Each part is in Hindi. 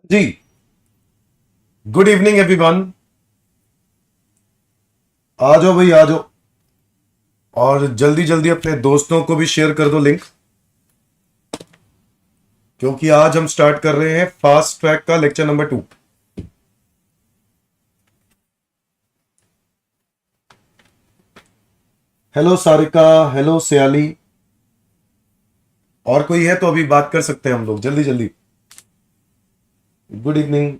जी। Good evening everyone. आ जाओ भाई, आ जाओ। और जल्दी जल्दी अपने दोस्तों को भी शेयर कर दो लिंक, क्योंकि आज हम स्टार्ट कर रहे हैं फास्ट ट्रैक का lecture number 2। Hello Sarika, hello Sayali. और कोई है तो अभी बात कर सकते हैं हम लोग, जल्दी जल्दी। Good evening.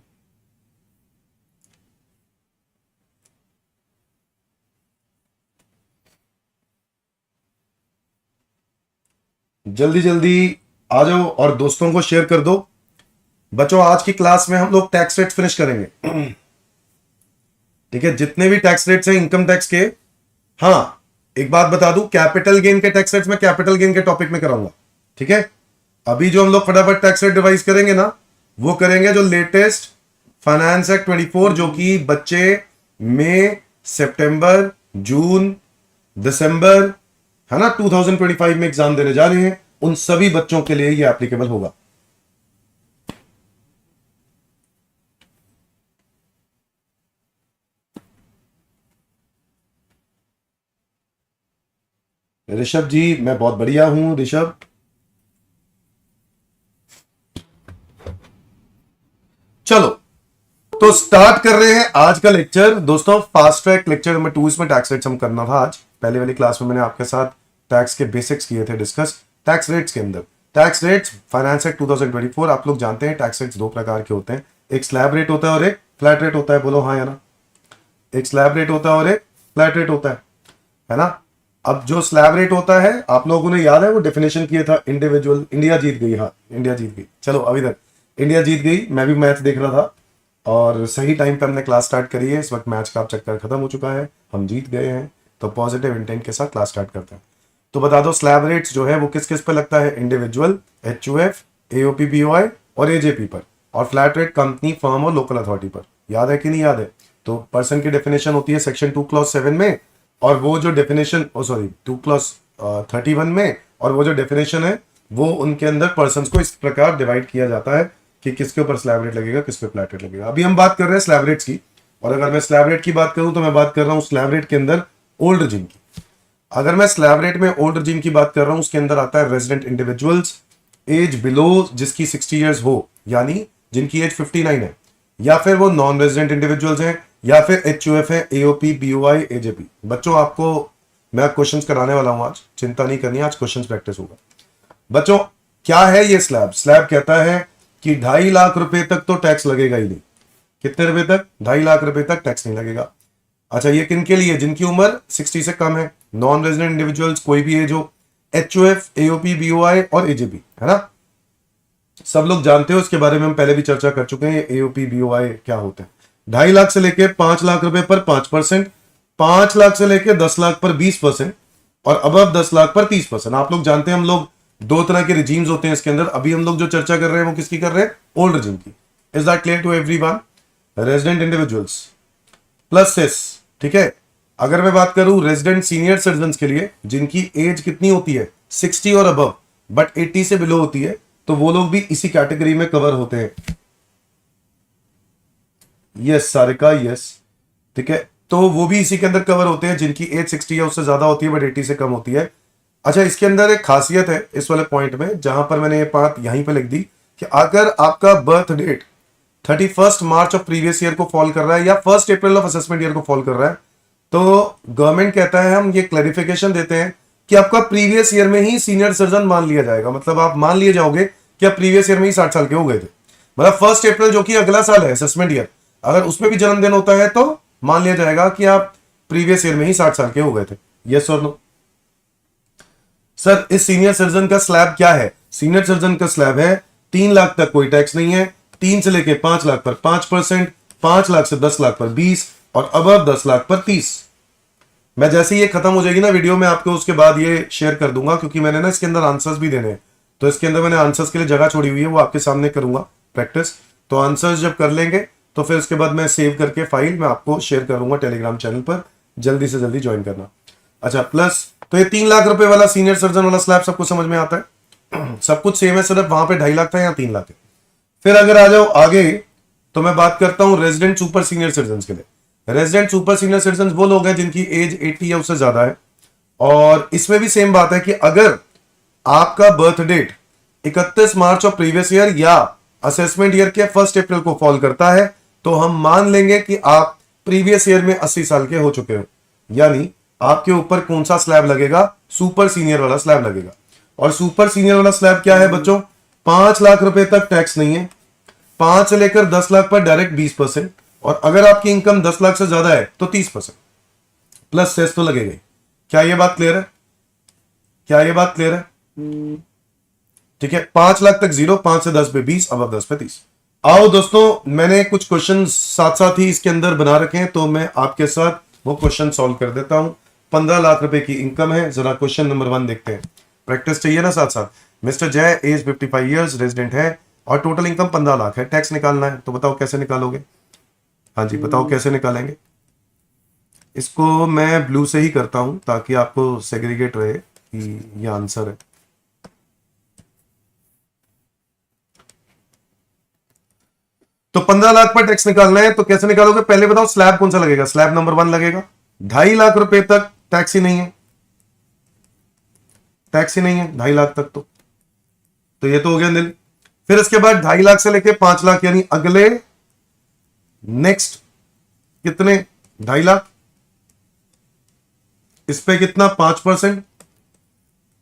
जल्दी जल्दी आ जाओ और दोस्तों को शेयर कर दो। बच्चों, आज की क्लास में हम लोग टैक्स रेट फिनिश करेंगे। ठीक है, जितने भी टैक्स रेट्स हैं इनकम टैक्स के। हाँ, एक बात बता दूं, कैपिटल गेन के टैक्स रेट्स में कैपिटल गेन के टॉपिक में कराऊंगा। ठीक है, अभी जो हम लोग फटाफट टैक्स रेट डिवाइस करेंगे ना, वो करेंगे जो लेटेस्ट फाइनेंस एक्ट 24, जो कि बच्चे मई, सितंबर, जून, दिसंबर, है ना, 2025 में एग्जाम देने जा रहे हैं, उन सभी बच्चों के लिए ये एप्लीकेबल होगा। ऋषभ जी, मैं बहुत बढ़िया हूं ऋषभ। चलो, तो स्टार्ट कर रहे हैं आज का लेक्चर। दोस्तों, फास्ट ट्रैक लेक्चर नंबर 2, इसमें टैक्स रेट्स हम करना था आज। पहले वाली क्लास में मैंने आपके साथ टैक्स के बेसिक्स किए थे डिस्कस। टैक्स रेट्स के अंदर टैक्स रेट्स फाइनेंस एक्ट 2024, आप लोग जानते हैं टैक्स रेट्स दो प्रकार के होते हैं, एक स्लैब रेट होता है और एक फ्लैट रेट होता है। बोलो हाँ या ना। एक स्लैब रेट होता है और एक फ्लैट रेट होता है ना। अब जो स्लैब रेट होता है, आप लोगों ने याद है वो डेफिनेशन किया था, इंडिविजुअल। इंडिया जीत गई, हाँ इंडिया जीत गई। चलो अभी तक इंडिया जीत गई। मैं भी मैच देख रहा था और सही टाइम पे हमने क्लास स्टार्ट करी है। इस वक्त मैच का चक्कर खत्म हो चुका है, हम जीत गए हैं। तो पॉजिटिव इंटेंट के साथ क्लास स्टार्ट करते हैं। तो बता दो, स्लैब रेट्स जो है वो किस किस पे लगता है? इंडिविजुअल, एचयूएफ, एओपी, बीओआई और एजेपी पर। और फ्लैट रेट कंपनी, फर्म और लोकल अथॉरिटी पर। याद है कि नहीं याद है? तो पर्सन की डेफिनेशन होती है सेक्शन 2 क्लॉज 7 में, और वो जो डेफिनेशन 2 क्लॉज 31 में, और वो जो डेफिनेशन है वो उनके अंदर पर्सन को इस प्रकार डिवाइड किया जाता है कि किसके ऊपर स्लैब रेट लगेगा, किस पे फ्लैट रेट लगेगा। अभी हम बात कर रहे हैं स्लैब रेट्स की। और अगर मैं स्लैब रेट की बात करूं तो मैं बात कर रहा हूं स्लैब रेट के अंदर ओल्ड रिजीम की। अगर मैं स्लैब रेट में ओल्ड रिजीम की बात कर रहा हूं, उसके अंदर आता है रेजिडेंट इंडिविजुअल्स, एज बिलो जिसकी 60 ईयर्स हो, यानी जिनकी एज 59 है, या फिर वो नॉन रेजिडेंट इंडिविजुअल्स हैं, या फिर एचयूएफ है, एओपी, बीओआई, एजेपी। बच्चों, आपको मैं क्वेश्चंस कराने वाला हूं आज, चिंता नहीं करनी, आज क्वेश्चंस प्रैक्टिस होगा। बच्चों, क्या है ये स्लैब? स्लैब कहता है कि 2.5 लाख रुपए तक तो टैक्स लगेगा ही नहीं। कितने रुपए तक? 2.5 लाख रुपए तक टैक्स नहीं लगेगा। अच्छा, ये किन के लिए? जिनकी उम्र 60 से कम है, नॉन रेजिडेंट इंडिविजुअल्स, कोई भी एज हो, एचयूएफ, एओपी, बीओआई और एजेपी, है ना। सब लोग जानते हो, इसके बारे में हम पहले भी चर्चा कर चुके हैं, एओपी, बीओआई क्या होते हैं। 2.5 लाख से लेके 5 लाख रुपए पर 5%, 5 लाख से लेके 10 लाख पर 20%, और अबव 10 लाख पर 30%। आप लोग जानते हैं, हम लोग दो तरह के रिजीम्स होते हैं इसके अंदर। अभी हम लोग जो चर्चा कर रहे हैं वो किसकी कर रहे हैं? ओल्ड रिजीम की। Is that clear to everyone? Resident individuals plus cess. ठीक है, अगर मैं बात करूं रेजिडेंट सीनियर सिटीजन के लिए, जिनकी एज कितनी होती है? 60 और अबव, बट 80 से बिलो होती है, तो वो लोग भी इसी कैटेगरी में कवर होते हैं। Yes Sarika, yes. ठीक है, तो वो भी इसी के अंदर कवर होते हैं जिनकी एज 60 या उससे ज्यादा होती है बट 80 से कम होती है। अच्छा, इसके अंदर एक खासियत है इस वाले पॉइंट में, जहां पर मैंने ये बात यहीं पे लिख दी कि अगर आपका birth date 31 March of previous year को फॉल कर रहा है, या 1 अप्रैल ऑफ असेसमेंट ईयर को फॉल कर रहा है, तो गवर्नमेंट कहता है, हम ये क्लैरिफिकेशन देते हैं कि आपका प्रीवियस ईयर में ही सीनियर सिटीजन मान लिया जाएगा। मतलब आप मान लिए जाओगे कि आप प्रीवियस ईयर में ही 60 साल के हो गए थे। मतलब 1 अप्रैल जो कि अगला साल है असेसमेंट ईयर, अगर उसमें भी जन्मदिन होता है तो मान लिया जाएगा कि आप प्रीवियस ईयर में ही 60 साल के हो गए थे। यस और नो? सर, इस सीनियर सिटीजन का स्लैब क्या है? सीनियर सिटीजन का स्लैब है 3 लाख तक कोई टैक्स नहीं है, 3 से लेके 5 लाख पर 5%, 5 लाख से 10 लाख पर 20, और अबव 10 लाख पर 30। मैं जैसे ही ये खत्म हो जाएगी ना वीडियो में, आपको उसके बाद ये शेयर कर दूंगा, क्योंकि मैंने ना इसके अंदर आंसर्स भी देने हैं। तो इसके अंदर मैंने आंसर्स के लिए जगह छोड़ी हुई है, वो आपके सामने करूंगा प्रैक्टिस। तो आंसर्स जब कर लेंगे तो फिर उसके बाद मैं सेव करके फाइल मैं आपको शेयर करूंगा टेलीग्राम चैनल पर, जल्दी से जल्दी ज्वाइन करना। अच्छा, प्लस तो ये 3 लाख रुपए वाला सीनियर सिटीजन वाला स्लैब सबको समझ में आता है? सब कुछ सेम है, सिर्फ वहां पे 2.5 लाख था, यहाँ 3 लाख है। फिर अगर आ जाओ आगे तो मैं बात करता हूं रेजिडेंट सुपर सीनियर सिटीजन के लिए। रेजिडेंट सुपर सीनियर सिटीजन वो लोग हैं जिनकी एज 80 या उससे ज्यादा है, और इसमें भी सेम बात है कि अगर आपका बर्थ डेट 31 मार्च और प्रीवियस ईयर या असेसमेंट ईयर के 1 अप्रैल को फॉल करता है तो हम मान लेंगे कि आप प्रीवियस ईयर में 80 साल के हो चुके हो, यानी आपके ऊपर कौन सा स्लैब लगेगा, सुपर सीनियर वाला स्लैब लगेगा। और सुपर सीनियर वाला स्लैब क्या है बच्चों, 5 लाख रुपए तक टैक्स नहीं है, 5 से लेकर 10 लाख पर डायरेक्ट 20%, और अगर आपकी इनकम 10 लाख से ज्यादा है तो 30% प्लस सेस तो लगेगा ही। क्या ये बात क्लियर है? क्या ये बात क्लियर है? ठीक है, 5 लाख तक 0, 5 से 10 पे 20, अब 10 पे 30। आओ दोस्तों, मैंने कुछ क्वेश्चन साथ साथ ही इसके अंदर बना रखे हैं तो मैं आपके साथ वो क्वेश्चन सॉल्व कर देता हूं। 15 लाख रुपए की इनकम है, जरा क्वेश्चन नंबर 1 देखते हैं। प्रैक्टिस चाहिए ना साथ साथ। मिस्टर जय, एज 55 ईयर्स, रेजिडेंट है और टोटल इनकम 15 लाख है, टैक्स निकालना है, तो बताओ कैसे निकालोगे? हाँ जी बताओ कैसे निकालेंगे? इसको मैं ब्लू से ही करता हूं ताकि आपको सेग्रीगेट रहे कि ये आंसर है। तो 15 लाख पर टैक्स निकालना है तो कैसे निकालोगे? पहले बताओ स्लैब कौन सा लगेगा। स्लैब नंबर 1 लगेगा। 2.5 लाख रुपए तक टैक्स ही नहीं है, टैक्स ही नहीं है 2.5 लाख तक, तो ये तो हो गया नील। फिर इसके बाद 2.5 लाख से लेके 5 लाख यानी अगले नेक्स्ट कितने 2.5 लाख, इस पे कितना 5%,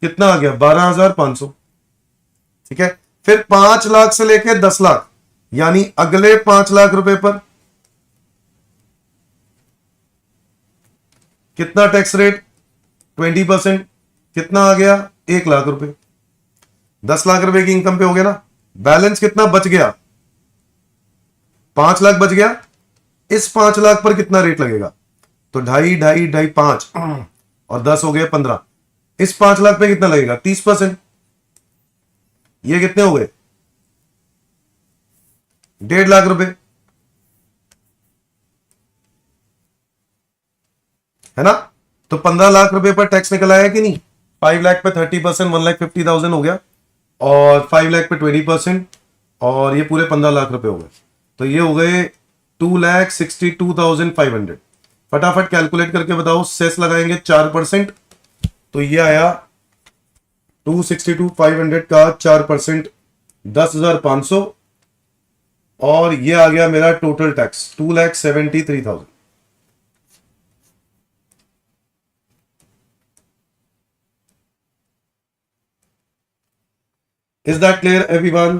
कितना आ गया 12,500। ठीक है, फिर 5 लाख से लेके 10 लाख यानी अगले 5 लाख रुपए पर कितना टैक्स रेट 20%, कितना आ गया 1 लाख रुपए। 10 लाख रुपए की इनकम पे हो गया ना, बैलेंस कितना बच गया 5 लाख बच गया। इस 5 लाख पर कितना रेट लगेगा? तो 2.5, 5 और 10 हो गए 15। इस 5 लाख पे कितना लगेगा 30%। ये कितने हो गए 1.5 लाख रुपए, है ना? तो 15 लाख रुपए पर टैक्स निकल आया कि नहीं? 5 लाख पे 30%, 1,50,000 हो गया, और 5 लाख पे 20%, और ये पूरे 15 लाख रुपए हो गए। तो ये हो गए 2,62,500। फटाफट कैलकुलेट करके बताओ, सेस लगाएंगे 4%, तो ये आया 2,62,500 का 4% 10,500, और ये आ गया मेरा total tax 2,73,000। Is that clear everyone?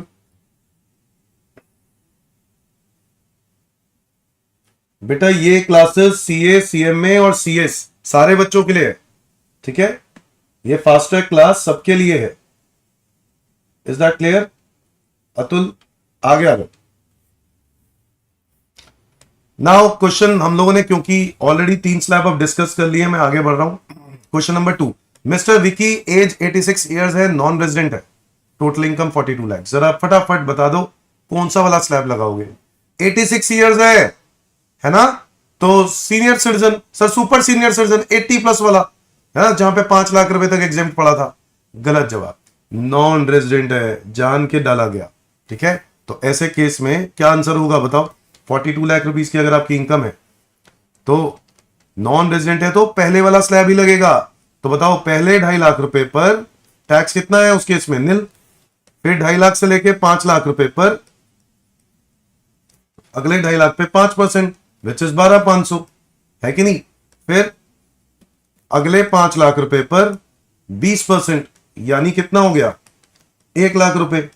बेटा ये क्लासेस सीए, सीएमए और सीएस सारे बच्चों के लिए है, ठीक है? ये फास्ट ट्रैक क्लास सबके लिए है। Is that clear? अतुल आगे आ गए। नाउ क्वेश्चन हम लोगों ने क्योंकि ऑलरेडी 3 स्लैब अब डिस्कस कर लिए, मैं आगे बढ़ रहा हूं। Question number 2, mister Vicky age 86 years है, नॉन रेजिडेंट है, टोटल इनकम 42 लाख। जरा फटाफट बता दो कौन सा वाला स्लैब लगाओगे? 86 इयर्स है ना? तो senior citizen, sir super senior citizen 80 plus वाला है ना, जहां पे 5 लाख रुपए तक एग्जेम्प्ट पड़ा था। गलत जवाब, नॉन रेजिडेंट है, जान के डाला गया। ठीक है, तो ऐसे केस में क्या आंसर होगा बताओ? 42 लाख रुपीस की अगर आपकी इनकम है तो नॉन रेजिडेंट है तो पहले वाला स्लैब ही लगेगा। तो बताओ पहले 2.5 लाख रुपए पर टैक्स कितना है उस केस में? नील। फिर 2.5 लाख से लेके 5 लाख रुपए पर अगले 2.5 लाख पे 5% विच इज 12,500, है कि नहीं? फिर अगले 5 लाख रुपए पर 20% यानी कितना हो गया 1 लाख रुपए।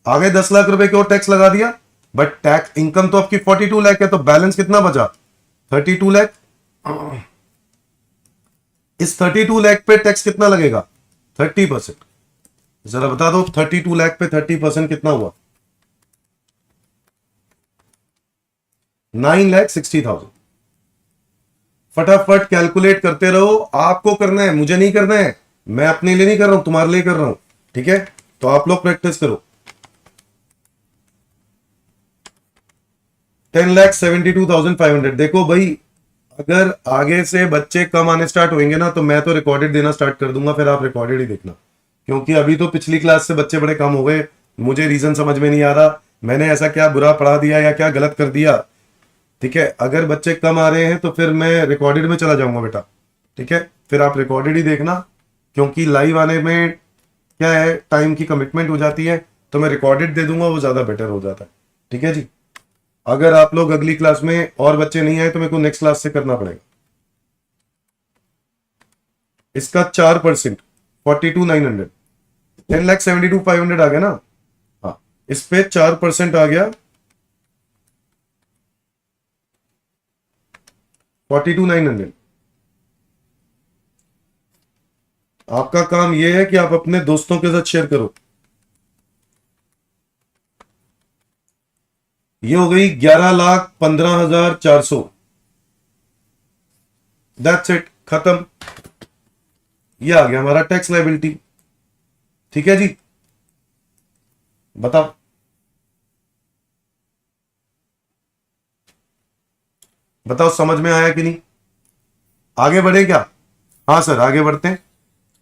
आगे 10 लाख रुपए की और टैक्स लगा दिया, बट टैक्स इनकम तो आपकी 42 लाख है, तो बैलेंस कितना बचा 32 लाख। इस 32 लाख पे टैक्स कितना लगेगा 30%। जरा बता दो 32 लाख पे 30% कितना हुआ? 9,60,000। फटाफट कैलकुलेट करते रहो, आपको करना है, मुझे नहीं करना है, मैं अपने लिए नहीं कर रहा हूं, तुम्हारे लिए कर रहा हूं। ठीक है, तो आप लोग प्रैक्टिस करो। 10,72,500। देखो भाई, अगर आगे से बच्चे कम आने स्टार्ट होंगे ना तो मैं तो रिकॉर्डेड देना स्टार्ट कर दूंगा, फिर आप रिकॉर्डेड ही देखना, क्योंकि अभी तो पिछली क्लास से बच्चे बड़े कम हो गए। मुझे रीजन समझ में नहीं आ रहा, मैंने ऐसा क्या बुरा पढ़ा दिया या क्या गलत कर दिया, ठीक है। अगर बच्चे कम आ रहे हैं तो फिर मैं रिकॉर्डेड में चला जाऊंगा बेटा, ठीक है। फिर आप रिकॉर्डेड ही देखना, क्योंकि लाइव आने में क्या है, टाइम की कमिटमेंट हो जाती है, तो मैं रिकॉर्डेड दे दूंगा, वो ज्यादा बेटर हो जाता है, ठीक है जी। अगर आप लोग अगली क्लास में और बच्चे नहीं आए तो मेरे को नेक्स्ट क्लास से करना पड़ेगा। इसका 4% 42,900, 10,72,500 आ गया ना। हाँ, इस पे 4% आ गया 42,900। आपका काम यह है कि आप अपने दोस्तों के साथ शेयर करो। ये हो गई 11,15,400। दैट्स इट, खत्म। ये आ गया हमारा टैक्स लायबिलिटी, ठीक है जी। बताओ, बताओ समझ में आया कि नहीं? आगे बढ़े क्या? हाँ सर, आगे बढ़ते हैं,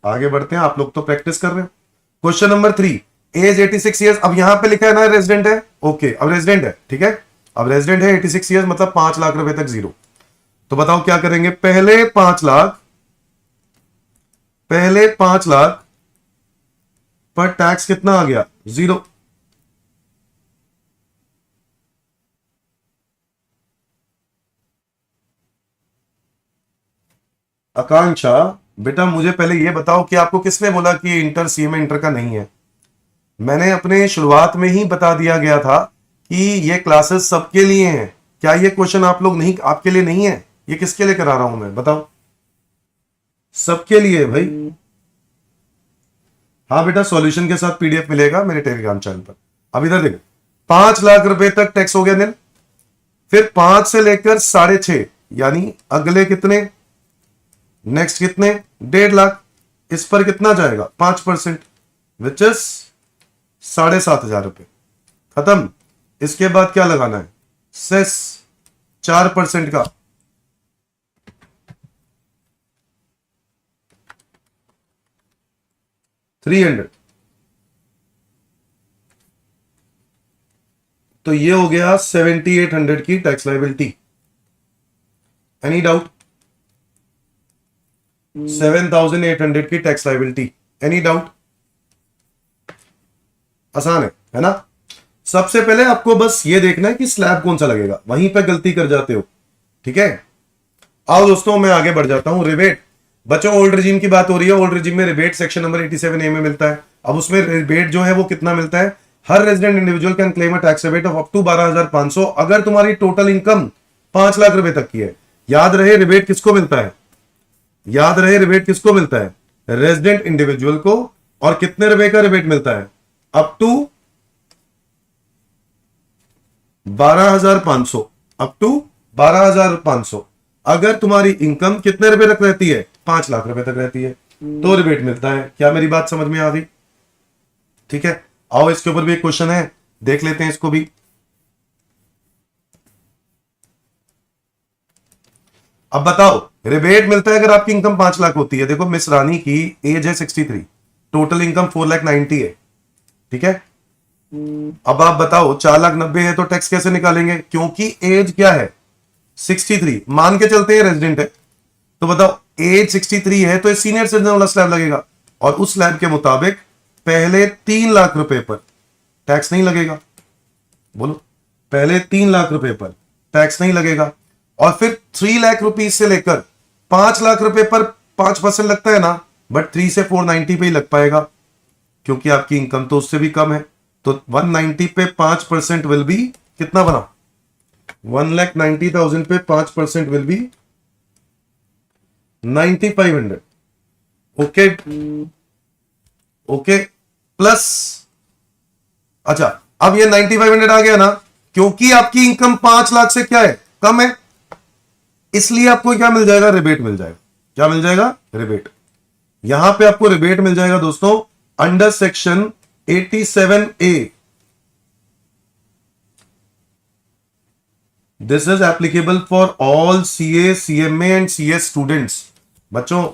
आगे बढ़ते हैं। आप लोग तो प्रैक्टिस कर रहे हो। Question number 3, age 86 years. अब यहां पे लिखा है ना रेजिडेंट है, ओके, अब रेजिडेंट है, ठीक है। अब रेजिडेंट है 86 ईयर्स, मतलब 5 लाख रुपए तक जीरो। तो बताओ क्या करेंगे? पहले 5 लाख, पहले 5 लाख पर टैक्स कितना आ गया? जीरो। आकांक्षा बेटा, मुझे पहले यह बताओ कि आपको किसने बोला कि इंटर सीएमए इंटर का नहीं है? मैंने अपने शुरुआत में ही बता दिया गया था कि ये क्लासेस सबके लिए हैं। क्या ये क्वेश्चन आप लोग नहीं, आपके लिए नहीं है? ये किसके लिए करा रहा हूं मैं, बताओ? सबके लिए भाई। हाँ बेटा, सॉल्यूशन के साथ पीडीएफ मिलेगा मेरे टेलीग्राम चैनल पर। अब इधर देखो, 5 लाख रुपए तक टैक्स हो गया निल। फिर 5 से लेकर 6.5, यानी अगले कितने, नेक्स्ट कितने, 1.5 लाख। इस पर कितना जाएगा? 5%, विच इज 7,500 रुपए। खत्म। इसके बाद क्या लगाना है? सेस 4% का, 300। तो ये हो गया 7,800 की टैक्स लायबिलिटी। Any doubt? 7,800 की टैक्स लायबिलिटी, एनी डाउट? आसान है ना? सबसे पहले आपको बस ये देखना है कि स्लैब कौन सा लगेगा, वहीं पे गलती कर जाते हो, ठीक है। आओ दोस्तों, मैं आगे बढ़ जाता हूं। रिबेट, बच्चों ओल्ड रिजीम की बात हो रही है। ओल्ड रिजीम में रिबेट सेक्शन नंबर 87A में मिलता है। अब उसमें रिबेट जो है वो कितना मिलता है? हर resident individual can claim a tax rebate of up to 12,500 अगर तुम्हारी टोटल इनकम 5 लाख रुपए तक की है। याद रहे रिबेट किसको मिलता है? याद रहे रिबेट किसको मिलता है? रेजिडेंट इंडिविजुअल को। और कितने रुपए का रिबेट मिलता है? Up to 12,500, up to 12,500। अगर तुम्हारी इनकम कितने रुपए तक रहती है? 5 लाख रुपए तक रहती है, तो रिबेट मिलता है। क्या मेरी बात समझ में आ गई? ठीक है, आओ इसके ऊपर भी एक क्वेश्चन है, देख लेते हैं इसको भी। अब बताओ, रिबेट मिलता है अगर आपकी इनकम 5 लाख होती है। देखो मिस रानी की एज है 63, टोटल इनकम 4,90,000 है, ठीक है। अब आप बताओ 4,90,000 है तो टैक्स कैसे निकालेंगे? क्योंकि एज क्या है? 63, मान के चलते हैं रेजिडेंट है, तो बताओ एज 63 है तो सीनियर सिटीजन वाला स्लैब लगेगा। और उस स्लैब के मुताबिक पहले 3 लाख रुपए पर टैक्स नहीं लगेगा। बोलो, पहले 3 लाख रुपए पर टैक्स नहीं लगेगा। और फिर 3 लाख रुपीज से लेकर 5 लाख रुपए पर 5% लगता है ना, बट 3 से 490 पे ही लग पाएगा, क्योंकि आपकी इनकम तो उससे भी कम है। तो 190 पे 5% विल बी कितना बना? 1,90,000 पे 5% will be 9,500। Okay, okay plus, अच्छा अब ये 9,500 आ गया ना, क्योंकि आपकी इनकम 5 लाख से क्या है? कम है, इसलिए आपको क्या मिल जाएगा? रिबेट मिल जाएगा। क्या मिल जाएगा? रिबेट। यहां पे आपको रिबेट मिल जाएगा दोस्तों under section 87A। This is applicable for all CA, CMA and CS students. बच्चों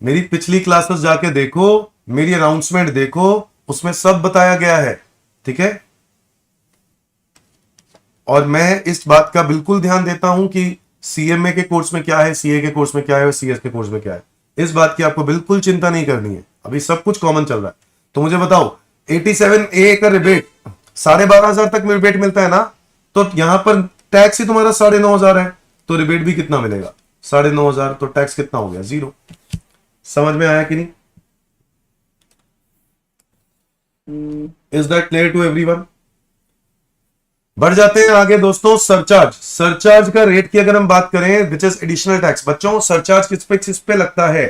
मेरी पिछली क्लासेस जाके देखो, मेरी अनाउंसमेंट देखो, उसमें सब बताया गया है, ठीक है। और मैं इस बात का बिल्कुल ध्यान देता हूं कि सीएमए के कोर्स में क्या है, सीए के कोर्स में क्या है और सीएस के कोर्स में क्या है। इस बात की आपको बिल्कुल चिंता नहीं करनी है, अभी सब कुछ कॉमन चल रहा है। तो मुझे बताओ 87A का रिबेट 12,500 तक रिबेट मिलता है ना, तो यहां पर टैक्स ही तुम्हारा 9,500 है, तो रिबेट भी कितना मिलेगा 9,500, तो टैक्स कितना हो गया 0। समझ में आया कि नहीं? Is that clear to everyone? बढ़ जाते हैं आगे दोस्तों। सरचार्ज, सरचार्ज का रेट की अगर हम बात करें, विच इज एडिशनल टैक्स। बच्चों सरचार्ज किस पे लगता है?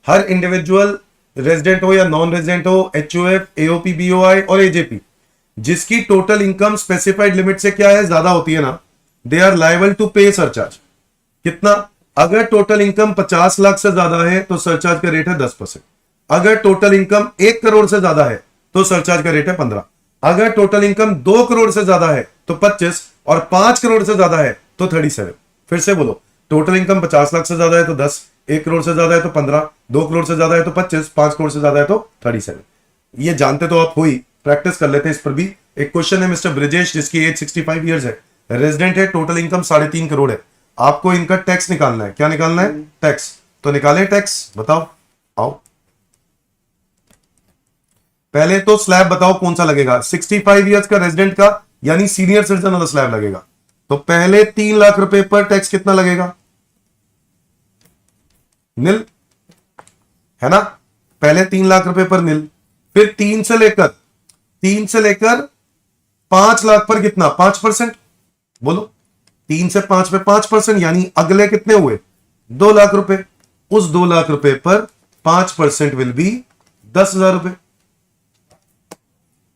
हर इंडिविजुअल, रेजिडेंट हो या नॉन रेजिडेंट हो, एचओएफ, एओपी, बीओआई और एजेपी, जिसकी टोटल इनकम स्पेसिफाइड लिमिट से क्या है ज्यादा होती है ना, दे आर लायबल टू पे सरचार्ज। कितना? अगर टोटल इनकम 50 लाख से ज्यादा है तो सरचार्ज का रेट है 10%। अगर टोटल इनकम 1 करोड़ से ज्यादा है तो सरचार्ज का रेट है 15। अगर टोटल इनकम 2 करोड़ से ज्यादा है तो 25 और 5 करोड़ से ज्यादा है तो 37। फिर से बोलो, टोटल इनकम 50 लाख से ज्यादा है तो 10, 1 करोड़ से ज्यादा है तो 15, 2 करोड़ से ज्यादा है तो 25, 5 करोड़ से ज्यादा है तो 37। ये जानते तो आप हो ही, प्रैक्टिस कर लेते हैं इस पर भी। एक क्वेश्चन है मिस्टर ब्रिजेश, जिसकी एज 65 ईयर्स है, रेजिडेंट है, टोटल इनकम 3.5 करोड़ है। आपको इनका टैक्स निकालना है। क्या निकालना है? टैक्स। तो निकाले टैक्स, बताओ। आओ पहले तो स्लैब बताओ कौन सा लगेगा। 65 ईयर्स का रेजिडेंट का यानी सीनियर सिटीजन वाला स्लैब लगेगा। तो पहले 3 लाख रुपए पर टैक्स कितना लगेगा? नील, है ना? पहले 3 लाख रुपए पर नील, फिर 3 से लेकर 5 लाख पर कितना? 5%। बोलो, 3 से 5 पे 5%, यानी अगले कितने हुए? 2 लाख रुपए। उस 2 लाख रुपए पर 5% विल बी 10,000 रुपए,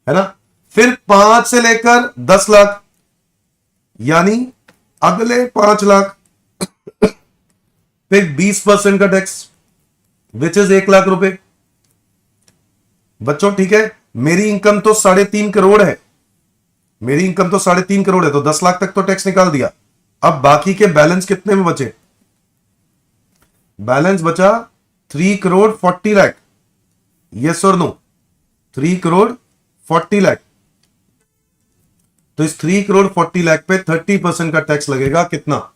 है ना? फिर 5 से लेकर 10 लाख यानी अगले 5 लाख फिर 20% का टैक्स, विच इज 1 लाख रुपए। बच्चों ठीक है, मेरी इनकम तो 3.5 करोड़ है, मेरी इनकम तो 3.5 करोड़ है, तो 10 लाख तक तो टैक्स निकाल दिया। अब बाकी के बैलेंस कितने में बचे? बैलेंस बचा 3 करोड़ 40 लाख। यस और नो? 3 करोड़ 40 लाख। तो इस 3 करोड़ 40 लाख पे 30% का टैक्स लगेगा। कितना?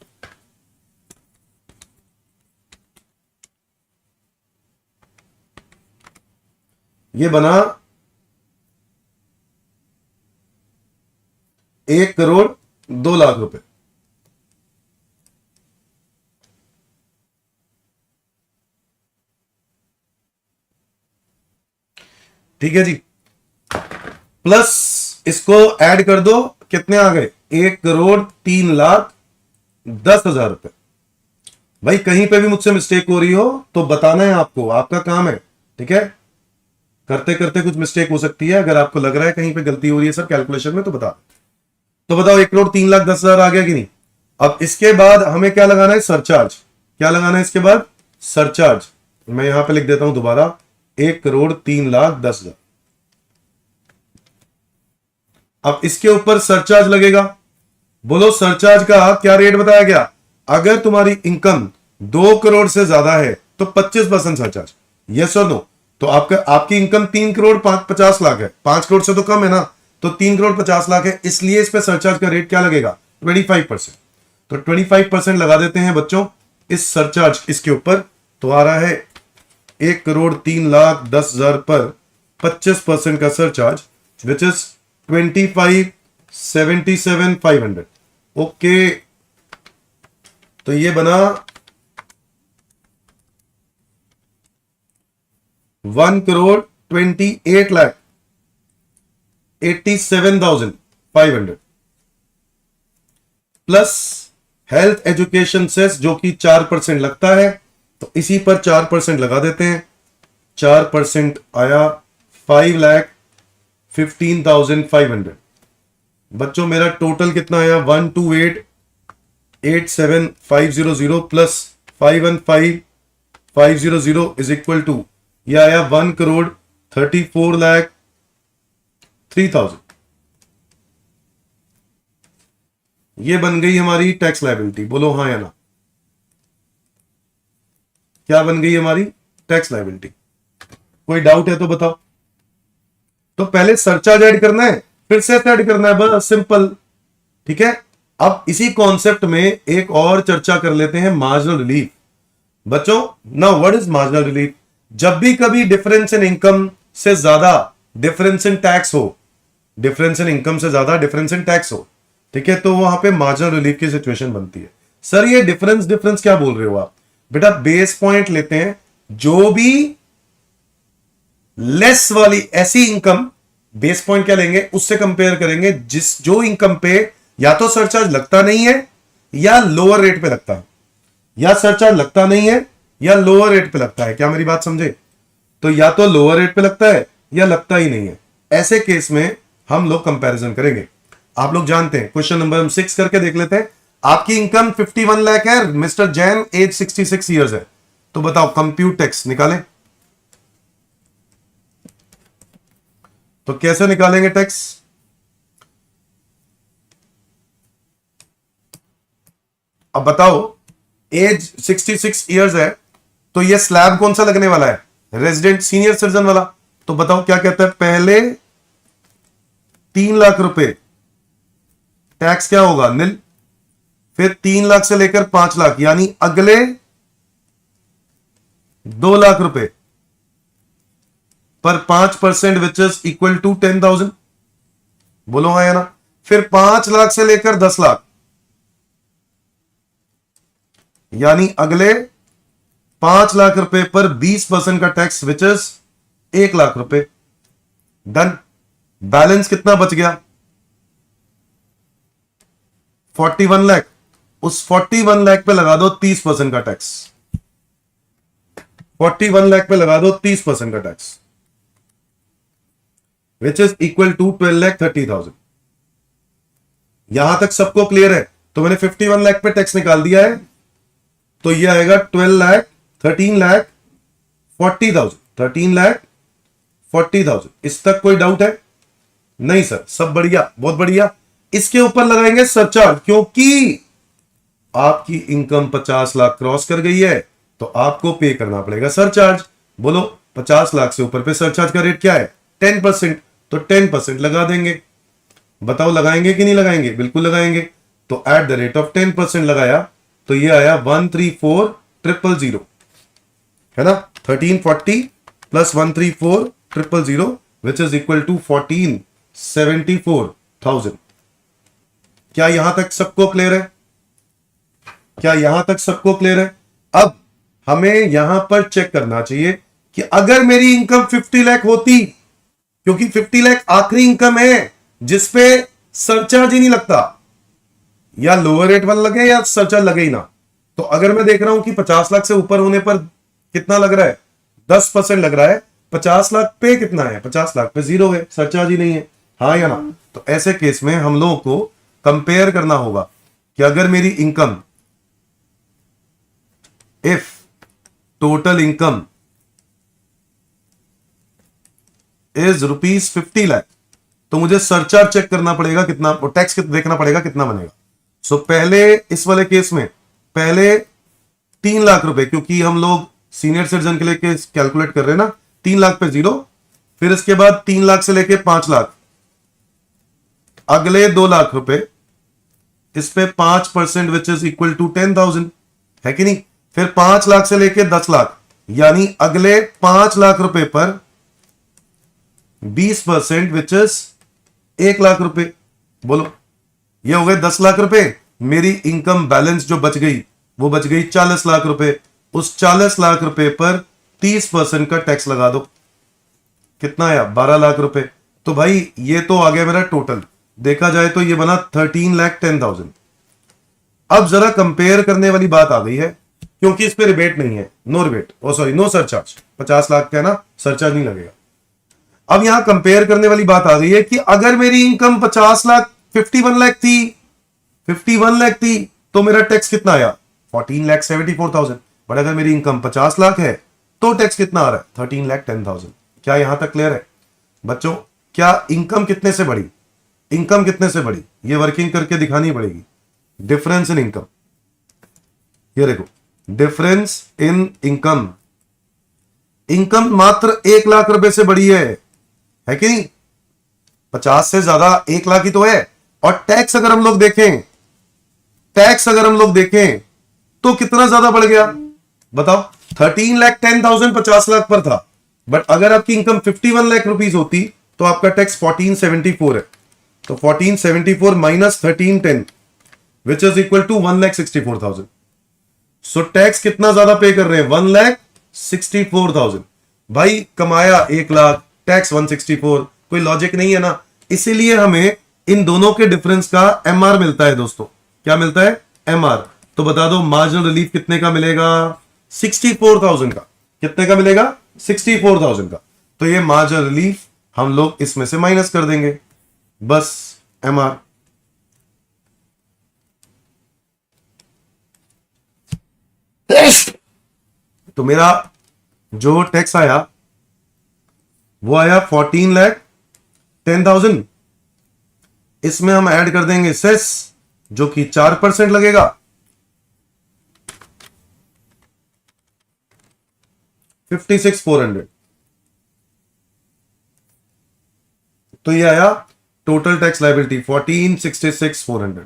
ये बना 1 करोड़ 2 लाख रुपए। ठीक है जी, प्लस इसको ऐड कर दो, कितने आ गए? 1 करोड़ 3 लाख 10,000 रुपए। भाई कहीं पे भी मुझसे मिस्टेक हो रही हो तो बताना है आपको, आपका काम है। ठीक है, करते करते कुछ मिस्टेक हो सकती है, अगर आपको लग रहा है कहीं पे गलती हो रही है सर कैलकुलेशन में तो बता। तो बताओ 1 करोड़ 3 लाख 10,000 आ गया कि नहीं? अब इसके बाद हमें क्या लगाना है? सरचार्ज। क्या लगाना है इसके बाद? सरचार्ज। मैं यहां पे लिख देता हूं दोबारा, 1 करोड़ 3 लाख 10,000। अब इसके ऊपर सरचार्ज लगेगा। बोलो सरचार्ज का क्या रेट बताया गया? अगर तुम्हारी इनकम 2 करोड़ से ज्यादा है तो 25% सरचार्ज। यस और नो? तो आपकी इनकम 3 करोड़ 50 लाख है, 5 करोड़ से तो कम है ना, तो 3 करोड़ 50 लाख है, इसलिए इस पे सरचार्ज का रेट क्या लगेगा? 25%। तो 25% लगा देते हैं बच्चों इस सरचार्ज इसके ऊपर, तो आ रहा है 1 करोड़ 3 लाख 10,000 पर 25% का सरचार्ज, विच इज 25,77,500। ओके, तो ये बना 1 crore 28 lakh 87,500 plus health education cess जो कि 4% लगता है, तो इसी पर 4% लगा देते हैं। 4% आया 5,15,500। बच्चों मेरा टोटल कितना आया? 128,87,500 प्लस 515,500 इज इक्वल टू, यह आया 1 करोड़ 34 लाख 3,000। ये बन गई हमारी टैक्स लायबिलिटी। बोलो हाँ या ना? क्या बन गई हमारी टैक्स लायबिलिटी? कोई डाउट है तो बताओ। तो पहले सरचार्ज ऐड करना है, फिर सेस ऐड करना है, बस सिंपल। ठीक है, अब इसी कॉन्सेप्ट में एक और चर्चा कर लेते हैं, मार्जिनल रिलीफ। बच्चों, now what is marginal relief? जब भी कभी डिफरेंस इन इनकम से ज्यादा डिफरेंस इन टैक्स हो, डिफरेंस इन इनकम से ज्यादा डिफरेंस इन टैक्स हो, ठीक है, तो वहां पे मार्जिनल रिलीफ की सिचुएशन बनती है। सर ये डिफरेंस क्या बोल रहे हो आप? बेटा बेस पॉइंट लेते हैं, जो भी लेस वाली ऐसी इनकम, बेस पॉइंट क्या लेंगे, उससे कंपेयर करेंगे जो इनकम पे या तो सरचार्ज लगता नहीं है या लोअर रेट पे लगता है, या सरचार्ज लगता नहीं है या लोअर रेट पे लगता है। क्या मेरी बात समझे? तो या तो लोअर रेट पे लगता है या लगता ही नहीं है। ऐसे केस में हम लोग कंपैरिजन करेंगे। आप लोग जानते हैं, क्वेश्चन नंबर हम 6 करके देख लेते हैं। आपकी इनकम 51 लाख है, मिस्टर जैन एज 66 ईयर्स है, तो बताओ कंप्यूट टैक्स निकालें। तो कैसे निकालेंगे टैक्स? अब बताओ, एज 66 ईयर्स है, तो ये स्लैब कौन सा लगने वाला है? रेजिडेंट सीनियर सिटीजन वाला। तो बताओ क्या कहता है, पहले 3 लाख रुपए टैक्स क्या होगा? निल। फिर 3 लाख से लेकर 5 लाख, यानी अगले 2 लाख रुपए पर 5% विच इज इक्वल टू 10,000। बोलो हाँ या ना। फिर 5 लाख से लेकर 10 लाख, यानी अगले 5 लाख रुपए पर 20% का टैक्स विच इज 1 लाख रुपए। डन। बैलेंस कितना बच गया? 41 लाख। उस 41 लाख पे लगा दो 30% का टैक्स। 41 लाख पे लगा दो 30% का tax, which is equal to 12,30,000। यहां तक सबको क्लियर है? तो मैंने 51 लाख पे टैक्स निकाल दिया है, तो यह आएगा 13,40,000। इस तक कोई डाउट है? नहीं सर, सब बढ़िया, बहुत बढ़िया। इसके ऊपर लगाएंगे सरचार्ज, क्योंकि आपकी इनकम 50 लाख क्रॉस कर गई है, तो आपको पे करना पड़ेगा सरचार्ज। बोलो 50 लाख से ऊपर पे सरचार्ज का रेट क्या है? 10%। तो 10% लगा देंगे। बताओ लगाएंगे कि नहीं लगाएंगे? बिल्कुल लगाएंगे। तो एट द रेट ऑफ 10% लगाया, तो ये आया 134,000, है ना। 1340 plus 134,000 which is equal to 14,74,000। क्या यहां तक सबको क्लियर है? क्या यहां तक सबको क्लियर है? अब हमें यहां पर चेक करना चाहिए कि अगर मेरी इनकम 50 लाख होती, क्योंकि 50 लाख आखिरी इनकम है जिसपे सरचार्ज ही नहीं लगता, या लोअर रेट वाला लगे या सरचार्ज लगे ही ना। तो अगर मैं देख रहा हूं कि 50 लाख से ऊपर होने पर कितना लग रहा है? 10% लग रहा है। 50 लाख पे कितना है? 50 लाख पे 0 है, सरचार्ज ही नहीं है। हाँ या ना? तो ऐसे केस में हम लोगों को कंपेयर करना होगा कि अगर मेरी income, if total income is ₹50 lakh, तो मुझे सरचार्ज चेक करना पड़ेगा कितना, टैक्स देखना पड़ेगा कितना बनेगा। सो पहले इस वाले केस में पहले 3 लाख रुपए, क्योंकि हम लोग सीनियर सिटीजन के लिए कैलकुलेट कर रहे हैं ना, 3 लाख पे 0। फिर इसके बाद 3 लाख से लेके 5 लाख, अगले 2 लाख रुपए, इस पे 5% विच इज इक्वल टू 10,000, है कि नहीं। फिर 5 लाख से लेके 10 लाख, यानी अगले 5 लाख रुपए पर 20% विच इज 1 लाख रुपए। बोलो, ये हो गए 10 लाख रुपए। मेरी इनकम बैलेंस जो बच गई, वो बच गई 40 लाख रुपए। उस 40 लाख रुपए पर 30% का टैक्स लगा दो, कितना आया? 12 लाख रुपए। तो भाई ये तो आ गया मेरा टोटल, देखा जाए तो ये बना 13,10,000। अब जरा कंपेयर करने वाली बात आ गई है, क्योंकि इस पे रिबेट नहीं है, no rebate, sorry no surcharge. 50 lakh का है ना, सरचार्ज नहीं लगेगा। अब यहां कंपेयर करने वाली बात आ गई है कि अगर मेरी इनकम 50 लाख 51 लाख थी, 51 लाख थी, तो मेरा टैक्स कितना आया? 14,74,000। बट अगर मेरी इनकम 50 लाख है, तो टैक्स कितना आ रहा है? 13,10,000। क्या यहां तक क्लियर है बच्चों? क्या इनकम कितने से बढ़ी? इनकम कितने से बढ़ी, ये वर्किंग करके दिखानी पड़ेगी। डिफरेंस इन इनकम, ये देखो, डिफरेंस इन इनकम, इनकम मात्र 1 लाख रुपए से बढ़ी है कि नहीं? 50 से ज्यादा 1 लाख ही तो है। और टैक्स अगर हम लोग देखें टैक्स अगर हम लोग देखें तो कितना ज्यादा बढ़ गया बताओ। 13,10,000 50 लाख पर था, बट अगर आपकी इनकम 51 लाख रुपीज होती तो आपका टैक्स 1474 है। तो 1474 minus 1310 which is equal to 1,64,000। So tax कितना ज्यादा पे कर रहे हैं 1,64,000। भाई कमाया 1 लाख, टैक्स 164, कोई लॉजिक नहीं है ना। इसीलिए हमें इन दोनों के डिफरेंस का एमआर मिलता है दोस्तों। क्या मिलता है एमआर। तो बता दो मार्जिनल रिलीफ कितने का मिलेगा 64,000 का। कितने का मिलेगा 64,000 का। तो ये मार्जिनल रिलीफ हम लोग इसमें से माइनस कर देंगे बस एमआर। तो मेरा जो टैक्स आया वो आया 14,10,000। इसमें हम ऐड कर देंगे सेस जो कि 4% लगेगा। 56,400। तो ये आया टोटल टैक्स लायबिलिटी 14,66,400।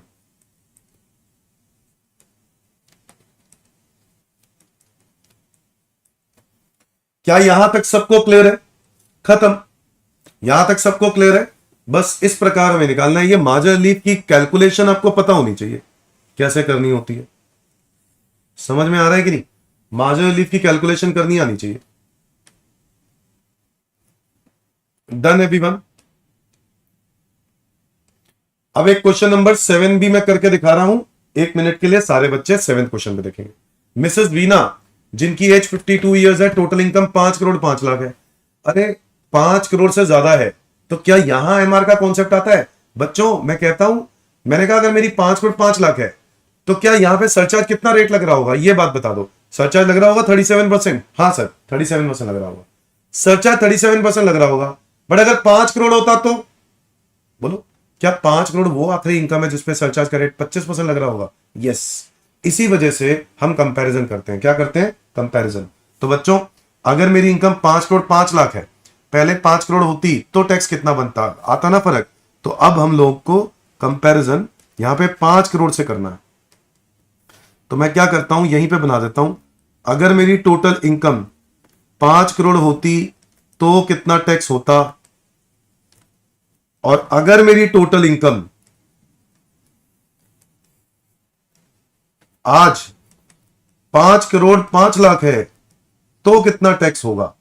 क्या यहां तक सबको क्लियर है? खत्म। यहां तक सबको क्लियर है। बस इस प्रकार में निकालना है। ये मार्जिनल रिलीफ की कैलकुलेशन आपको पता होनी चाहिए कैसे करनी होती है। समझ में आ रहा है कि नहीं? मार्जिनल रिलीफ की कैलकुलेशन करनी आनी चाहिए। Done everyone. अब एक क्वेश्चन नंबर 7 भी मैं करके दिखा रहा हूं 1 मिनट के लिए। सारे बच्चे 7 क्वेश्चन पे देखेंगे। मिसेस वीना जिनकी एज 52 ईयर्स है, टोटल इनकम 5 करोड़ 5 लाख है। अरे 5 करोड़ से ज्यादा है तो क्या यहां एमआर का कॉन्सेप्ट आता है? बच्चों मैं कहता हूं, मैंने कहा अगर मेरी 5 करोड़ 5 लाख है तो क्या यहां पे सरचार्ज कितना रेट लग रहा होगा? ये बात बता दो। सरचार्ज लग रहा होगा 37%। हाँ सर 37% लग रहा होगा। सरचार्ज 37% लग रहा होगा। बट अगर 5 करोड़ होता तो बोलो क्या 5 करोड़ वो आखिरी इनकम है जिसपे सरचार्ज का रेट 25% लग रहा होगा? यस। इसी वजह से हम कंपैरिजन करते हैं। क्या करते हैं? कंपैरिजन। तो बच्चों अगर मेरी इनकम 5 करोड़ 5 लाख है, पहले 5 करोड़ होती तो टैक्स कितना बनता? आता ना फर्क। तो अब हम लोग को कंपैरिजन यहां पे 5 करोड़ से करना है। तो मैं क्या करता हूं यहीं पे बना देता हूं। अगर मेरी टोटल इनकम 5 करोड़ होती तो कितना टैक्स होता, और अगर मेरी टोटल इनकम आज 5 करोड़ 5 लाख है तो कितना टैक्स होगा?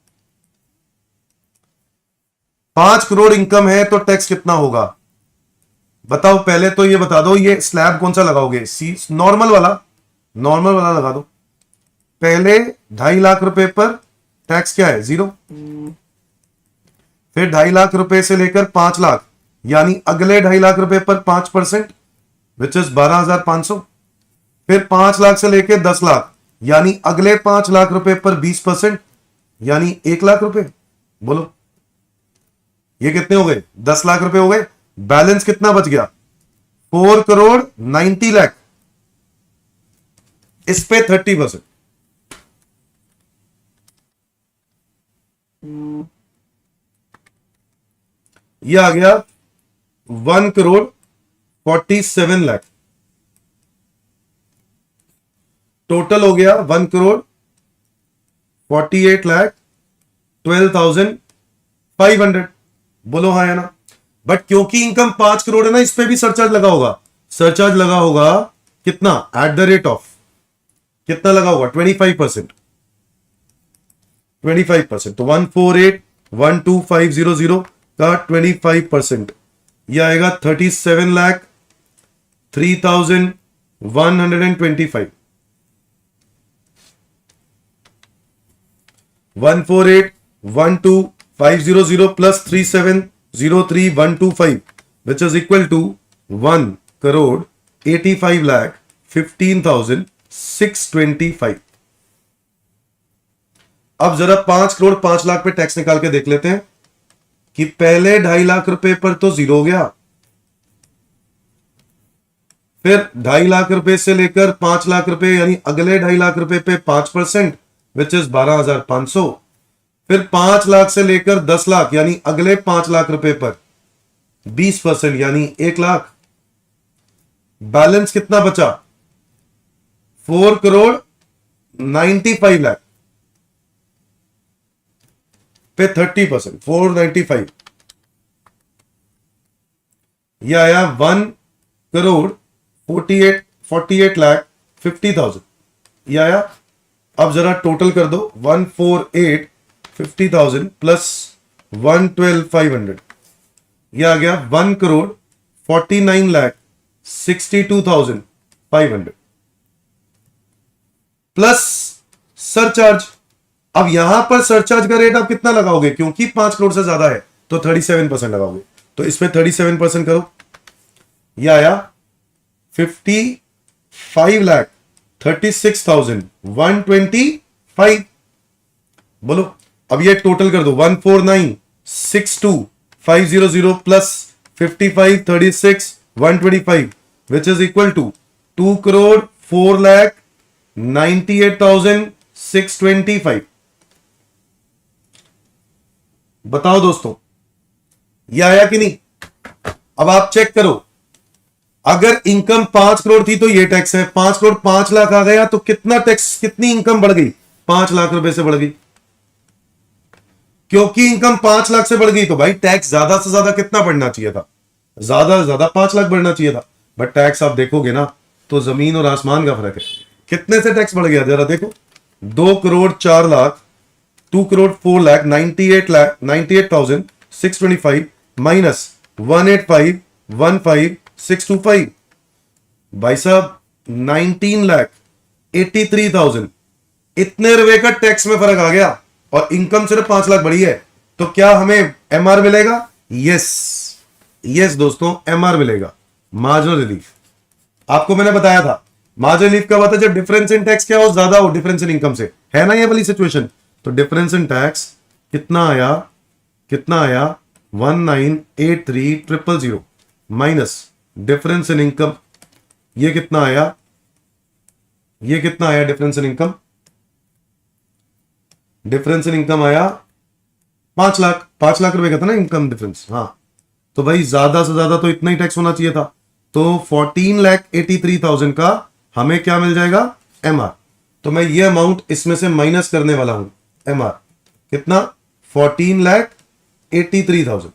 5 करोड़ इनकम है तो टैक्स कितना होगा बताओ। पहले तो ये बता दो ये स्लैब कौन सा लगाओगे? सी नॉर्मल वाला। नॉर्मल वाला लगा दो। पहले 2.5 लाख रुपए पर टैक्स क्या है? 0। फिर 2.5 लाख रुपए से लेकर 5 लाख यानी अगले 2.5 लाख रुपए पर 5% विच इज 12,500। फिर 5 लाख से लेकर 10 लाख यानी अगले 5 लाख रुपए पर 20% यानी 1 लाख रुपए। बोलो ये कितने हो गए? 10 लाख रुपए हो गए। बैलेंस कितना बच गया? 4 करोड़ 90 लाख। इस पे 30%। ये आ गया 1 करोड़ 47 लाख। टोटल हो गया 1 करोड़ 48 लाख 12,500। बोलो हाँ है ना? बट क्योंकि इनकम 5 करोड़ है ना, इस पे भी सरचार्ज लगा होगा। सरचार्ज लगा होगा कितना? एट द रेट ऑफ कितना लगा होगा? 25%। 25%। तो 148,12,500 का 25% यह आएगा 37,03,125। 148,12,500 plus 37,03,125 which is equal to 1 crore 85 lakh 15,625। अब जरा 5 करोड़ 5 लाख पे टैक्स निकाल के देख लेते हैं कि पहले 2.5 लाख रुपए पर तो 0 हो गया। फिर 2.5 लाख रुपए से लेकर 5 लाख रुपए यानी अगले 2.5 लाख रुपए पे 5% विच इज 12,500। फिर 5 लाख से लेकर 10 लाख यानी अगले 5 लाख रुपए पर 20% यानी 1 लाख। बैलेंस कितना बचा? 4,95,00,000 पे 30%, 495। यह आया 1,48,48,50,000 यह आया। अब जरा टोटल कर दो, 1,48,50,000 प्लस 1,12,500, यह आ गया 1,49,62,500 प्लस सरचार्ज। अब यहां पर सरचार्ज का रेट आप कितना लगाओगे, क्योंकि 5 करोड़ से ज्यादा है तो 37% लगाओगे, तो इसमें 37% करो, यह आया 55,36,125। बोलो अब ये टोटल कर दो, 149,62,500 plus 55,36,125 which is equal to 2,04,98,625। बताओ दोस्तों, ये आया कि नहीं? अब आप चेक करो, अगर इनकम 5 करोड़ थी तो ये टैक्स है, 5 करोड़ 5 लाख आ गया तो कितना टैक्स, कितनी इनकम बढ़ गई? 5 लाख रुपए से बढ़ गई। क्योंकि इनकम 5 लाख से बढ़ गई तो भाई टैक्स ज्यादा से ज्यादा कितना बढ़ना चाहिए था? ज्यादा से ज्यादा 5 लाख बढ़ना चाहिए था। बट टैक्स आप देखोगे ना तो जमीन और आसमान का फर्क है। कितने से टैक्स बढ़ गया जरा देखो, 2 करोड़ 4 लाख, 2 करोड़ 4 लाख 98,625 माइनस 185,15,625। भाई साहब 19,83,000, इतने रुपए का टैक्स में फर्क आ गया और इनकम सिर्फ 5 लाख बढ़ी है। तो क्या हमें एमआर मिलेगा? यस यस दोस्तों, एमआर मिलेगा, मार्जिनल रिलीफ। आपको मैंने बताया था मार्जिनल रिलीफ कब आता है? जब डिफरेंस इन टैक्स क्या हो, ज्यादा हो डिफरेंस इन इनकम से, है ना ये वाली सिचुएशन। तो डिफरेंस इन टैक्स कितना आया, कितना आया 19,83,000 माइनस डिफरेंस इन इनकम, ये कितना आया, ये कितना आया difference in income? Difference in income आया 5 लाख, 5 लाख रुपए का था ना इनकम डिफरेंस। हाँ तो भाई ज्यादा से ज्यादा तो इतना ही टैक्स होना चाहिए था। तो 14,83,000 का हमें क्या मिल जाएगा? एमआर। तो मैं ये अमाउंट इसमें से माइनस करने वाला हूं, एमआर कितना? 14,83,000।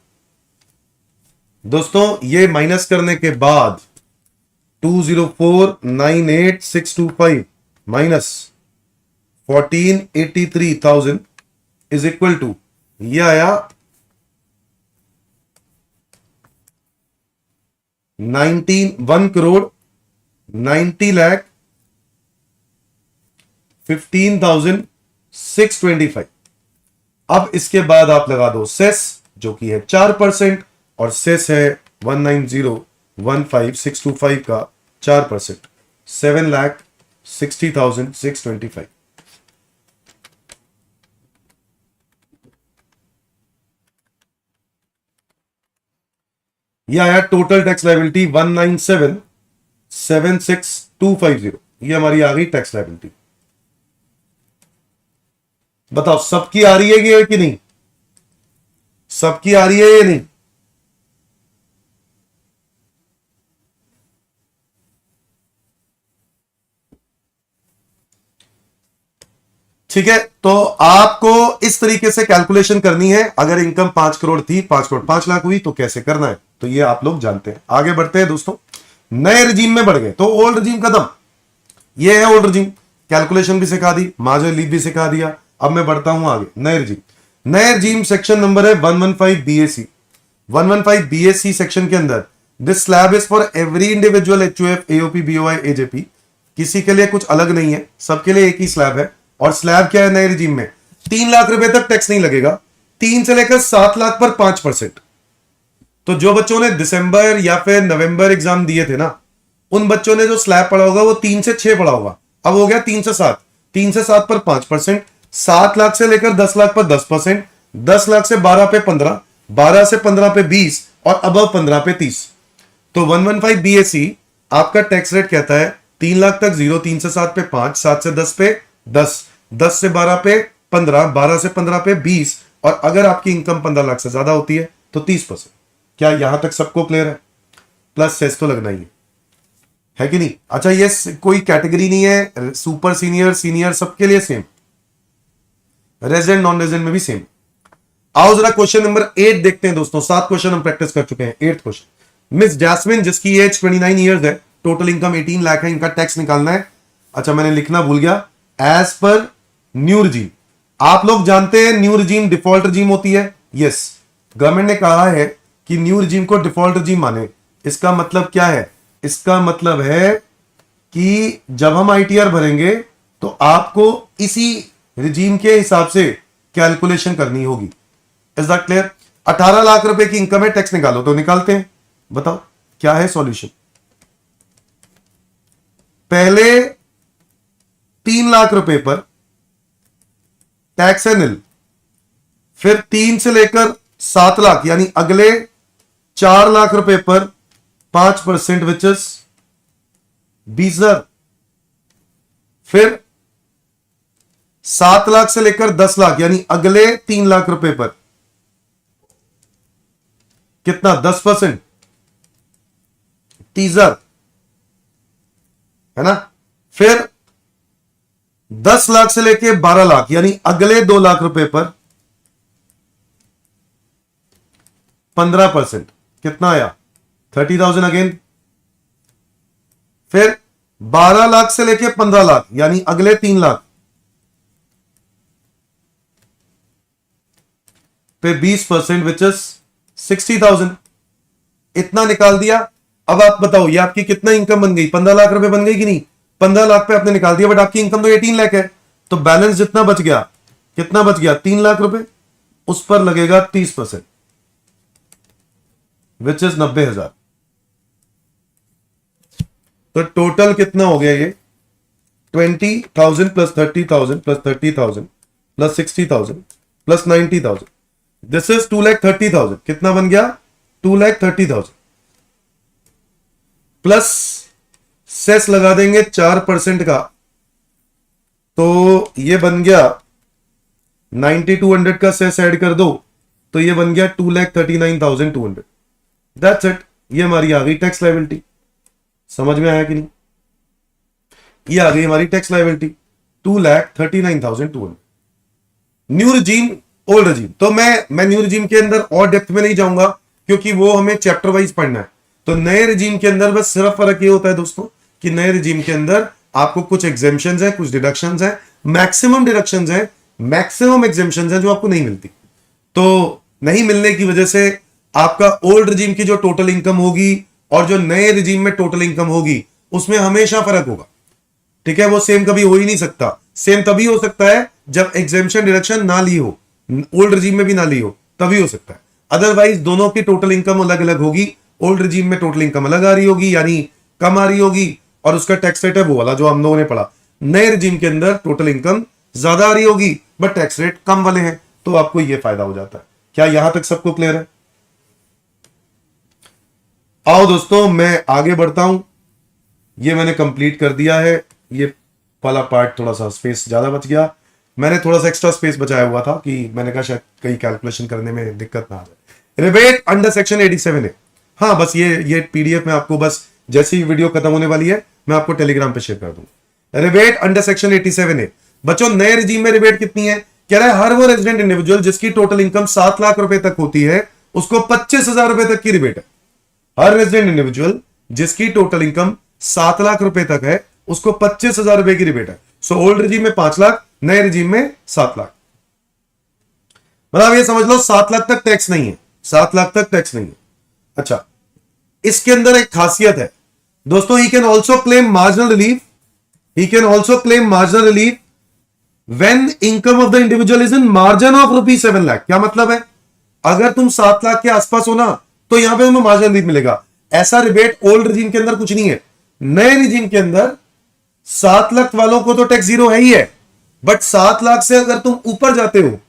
दोस्तों ये माइनस करने के बाद 2,04,98,625 माइनस 14,83,000 इज इक्वल टू, ये आया 1 करोड़ 90,15,625। अब इसके बाद आप लगा दो सेस जो कि है 4% और सेस है 190,15,625 का 4%, 7,60,625। यह आया टोटल टैक्स लायबिलिटी 197,76,250। ये हमारी आ गई टैक्स लायबिलिटी। बताओ सबकी आ रही है कि नहीं? सबकी आ रही है या नहीं? ठीक है, तो आपको इस तरीके से कैलकुलेशन करनी है। अगर इनकम 5 करोड़ थी, 5 करोड़ 5 लाख हुई तो कैसे करना है, तो ये आप लोग जानते हैं। आगे बढ़ते हैं दोस्तों, नए रिजीम में बढ़ गए तो ओल्ड रिजीम खत्म। ये है ओल्ड रिजीम, कैलकुलेशन भी सिखा दी, मार्जिनल रिलीफ भी सिखा दिया। अब मैं बढ़ता हूं आगे, नए रिजीम। नए रिजीम सेक्शन नंबर है 115 बीएसी। 115 बीएससी सेक्शन के अंदर this slab is for every individual HUF AOP BOI AJP. किसी के लिए कुछ अलग नहीं है, सबके लिए एक ही स्लैब है। और स्लैब क्या है नए रिजीम में? 3 लाख रुपए तक टैक्स नहीं लगेगा, 3 से लेकर 7 लाख पर 5%। तो जो बच्चों ने दिसंबर या फिर नवंबर एग्जाम दिए थे ना, उन बच्चों ने जो स्लैब पढ़ा होगा वो 3 से 6 पढ़ा होगा। अब हो गया 3 से 7, 3 से 7 पर 5%, 7 लाख से लेकर 10 लाख पर 10%, 10 लाख से 12 पे 15, 12 से 15 पे 20 और अबव 15 पे 30। तो 115 बीएससी आपका टैक्स रेट कहता है 3 लाख तक 0, 3 से 7 पे 5, 7 से 10 पे 10, 10 से 12 पे 15, 12 से 15 पे 20 और अगर आपकी इनकम 15 लाख से ज्यादा होती है तो 30%। क्या यहां तक सबको क्लियर है? प्लस सेस तो लगना ही है। है कि नहीं? अच्छा, ये कोई कैटेगरी नहीं है, सुपर सीनियर सीनियर सबके लिए सेम, रेजिडेंट नॉन रेजिडेंट में भी सेम। आओ जरा क्वेश्चन नंबर 8 देखते हैं दोस्तों। 7 क्वेश्चन हम प्रैक्टिस कर चुके हैं। 8th क्वेश्चन, मिस जैस्मिन जिसकी एज 29 ईयर्स है, टोटल इनकम 18 लाख है, इनका टैक्स निकालना है। अच्छा, मैंने लिखना भूल गया, एज पर न्यू रिजीम। आप लोग जानते हैं न्यू रिजीम डिफॉल्ट रिजीम होती है। यस, गवर्नमेंट ने कहा है कि न्यू रिजीम को डिफॉल्ट रिजीम माने। इसका मतलब क्या है? इसका मतलब है कि जब हम आईटीआर भरेंगे तो आपको इसी रिजीम के हिसाब से कैलकुलेशन करनी होगी। Is that clear? 18 लाख रुपए की इनकम है, टैक्स निकालो, तो निकालते हैं। बताओ क्या है सॉल्यूशन। पहले 3 लाख रुपए पर टैक्स है निल, फिर 3 से लेकर 7 लाख यानी अगले 4 लाख रुपए पर 5% विच इज 20,000, फिर 7 लाख से लेकर 10 लाख यानी अगले 3 लाख रुपए पर कितना? 10%, 30,000 है ना। फिर 10 लाख से लेकर 12 लाख यानी अगले 2 लाख रुपए पर 15%, कितना आया? 30,000 अगेन। फिर 12 लाख से लेकर 15 लाख यानी अगले 3 लाख पे 20% विच इज 60,000। इतना निकाल दिया। अब आप बताओ ये आपकी कितना इनकम बन गई? 15 लाख रुपए बन गई कि नहीं? 15 लाख पे आपने निकाल दिया, बट आपकी इनकम तो 18 लाख है, तो बैलेंस जितना बच गया, कितना बच गया? 3 लाख रुपए। उस पर लगेगा 30% विच इज 90,000। तो टोटल कितना हो गया ये? 20,000 plus 30,000 plus 30,000 plus 60,000 plus 90,000, this is 2,30,000। कितना बन गया? 2,30,000 प्लस सेस लगा देंगे 4% का, तो ये बन गया 9200 का सेस ऐड कर दो तो ये बन गया 2,39,200। That's it. ये हमारी आ गई टैक्स लायबिलिटी। समझ में आया कि नहीं? ये आ गई हमारी tax liability 2,39,200। New regime, old regime, तो मैं न्यू रिजीम के अंदर और डेप्थ में नहीं जाऊंगा क्योंकि वो हमें चैप्टर वाइज पढ़ना है। तो नए रिजीम के अंदर बस सिर्फ फर्क ये होता है दोस्तों कि नए रिजीम के अंदर आपको कुछ एग्जेम्पशंस हैं, कुछ डिडक्शंस हैं, मैक्सिमम डिडक्शंस हैं, मैक्सिमम एग्जेम्पशंस हैं जो आपको नहीं मिलती। तो नहीं मिलने की वजह से आपका ओल्ड रिजीम की जो टोटल इनकम होगी और जो नए रिजीम में टोटल इनकम होगी उसमें हमेशा फर्क होगा। ठीक है, वो सेम कभी हो ही नहीं सकता। सेम तभी हो सकता है जब एग्जेम्पशन डिडक्शन ना ली हो, ओल्ड रिजीम में भी ना ली हो, तभी हो सकता है। अदरवाइज दोनों की टोटल इनकम अलग अलग होगी। ओल्ड रिजीम में टोटल इनकम अलग आ रही होगी यानी कम आ रही होगी और उसका टैक्स रेट है वो वाला जो हम लोगों ने पढ़ा। नए रिजीम के अंदर टोटल इनकम ज्यादा आ रही होगी बट टैक्स रेट कम वाले हैं, तो आपको यह फायदा हो जाता है। क्या यहां तक सबको क्लियर है? आओ दोस्तों मैं आगे बढ़ता हूं। ये मैंने कंप्लीट कर दिया है। ये वाला पार्ट थोड़ा सा स्पेस ज्यादा बच गया, मैंने थोड़ा सा एक्स्ट्रा स्पेस बचाया हुआ था कि मैंने कहा शायद कई कैलकुलेशन करने में दिक्कत ना आ जाए। रिबेट अंडर सेक्शन 87 है। हाँ, बस ये पीडीएफ में आपको बस जैसी वीडियो खत्म होने वाली है मैं आपको टेलीग्राम पे शेयर कर दूंगा। रिबेट अंडर सेक्शन 87 है। बच्चों नए रिजीम में रिबेट कितनी है? कह रहा है हर वो रेजिडेंट इंडिविजुअल जिसकी टोटल इनकम 7 लाख रुपए तक होती है उसको 25,000 रुपए तक की रिबेट है। हर रेजिडेंट इंडिविजुअल जिसकी टोटल इनकम 7 लाख रुपए तक है उसको 25,000 रुपए की रिबेट है। सो ओल्ड रिजीम में 5 लाख, नए रिजीम में 7 लाख। मतलब ये समझ लो 7 लाख तक टैक्स नहीं है, 7 लाख तक टैक्स नहीं है। अच्छा, इसके अंदर एक खासियत है दोस्तों, he can also claim marginal relief, he can also claim marginal relief when income of the individual is in margin of ₹7 lakh. क्या मतलब है? अगर तुम 7 लाख के आसपास हो ना तो यहां पे तुम्हें मार्जिनल रिलीफ मिलेगा। ऐसा रिबेट ओल्ड रिजीम के अंदर कुछ नहीं है। नए रिजीम के अंदर 7 लाख वालों को तो टैक्स जीरो है ही है, बट 7 लाख से अगर तुम ऊपर जाते हो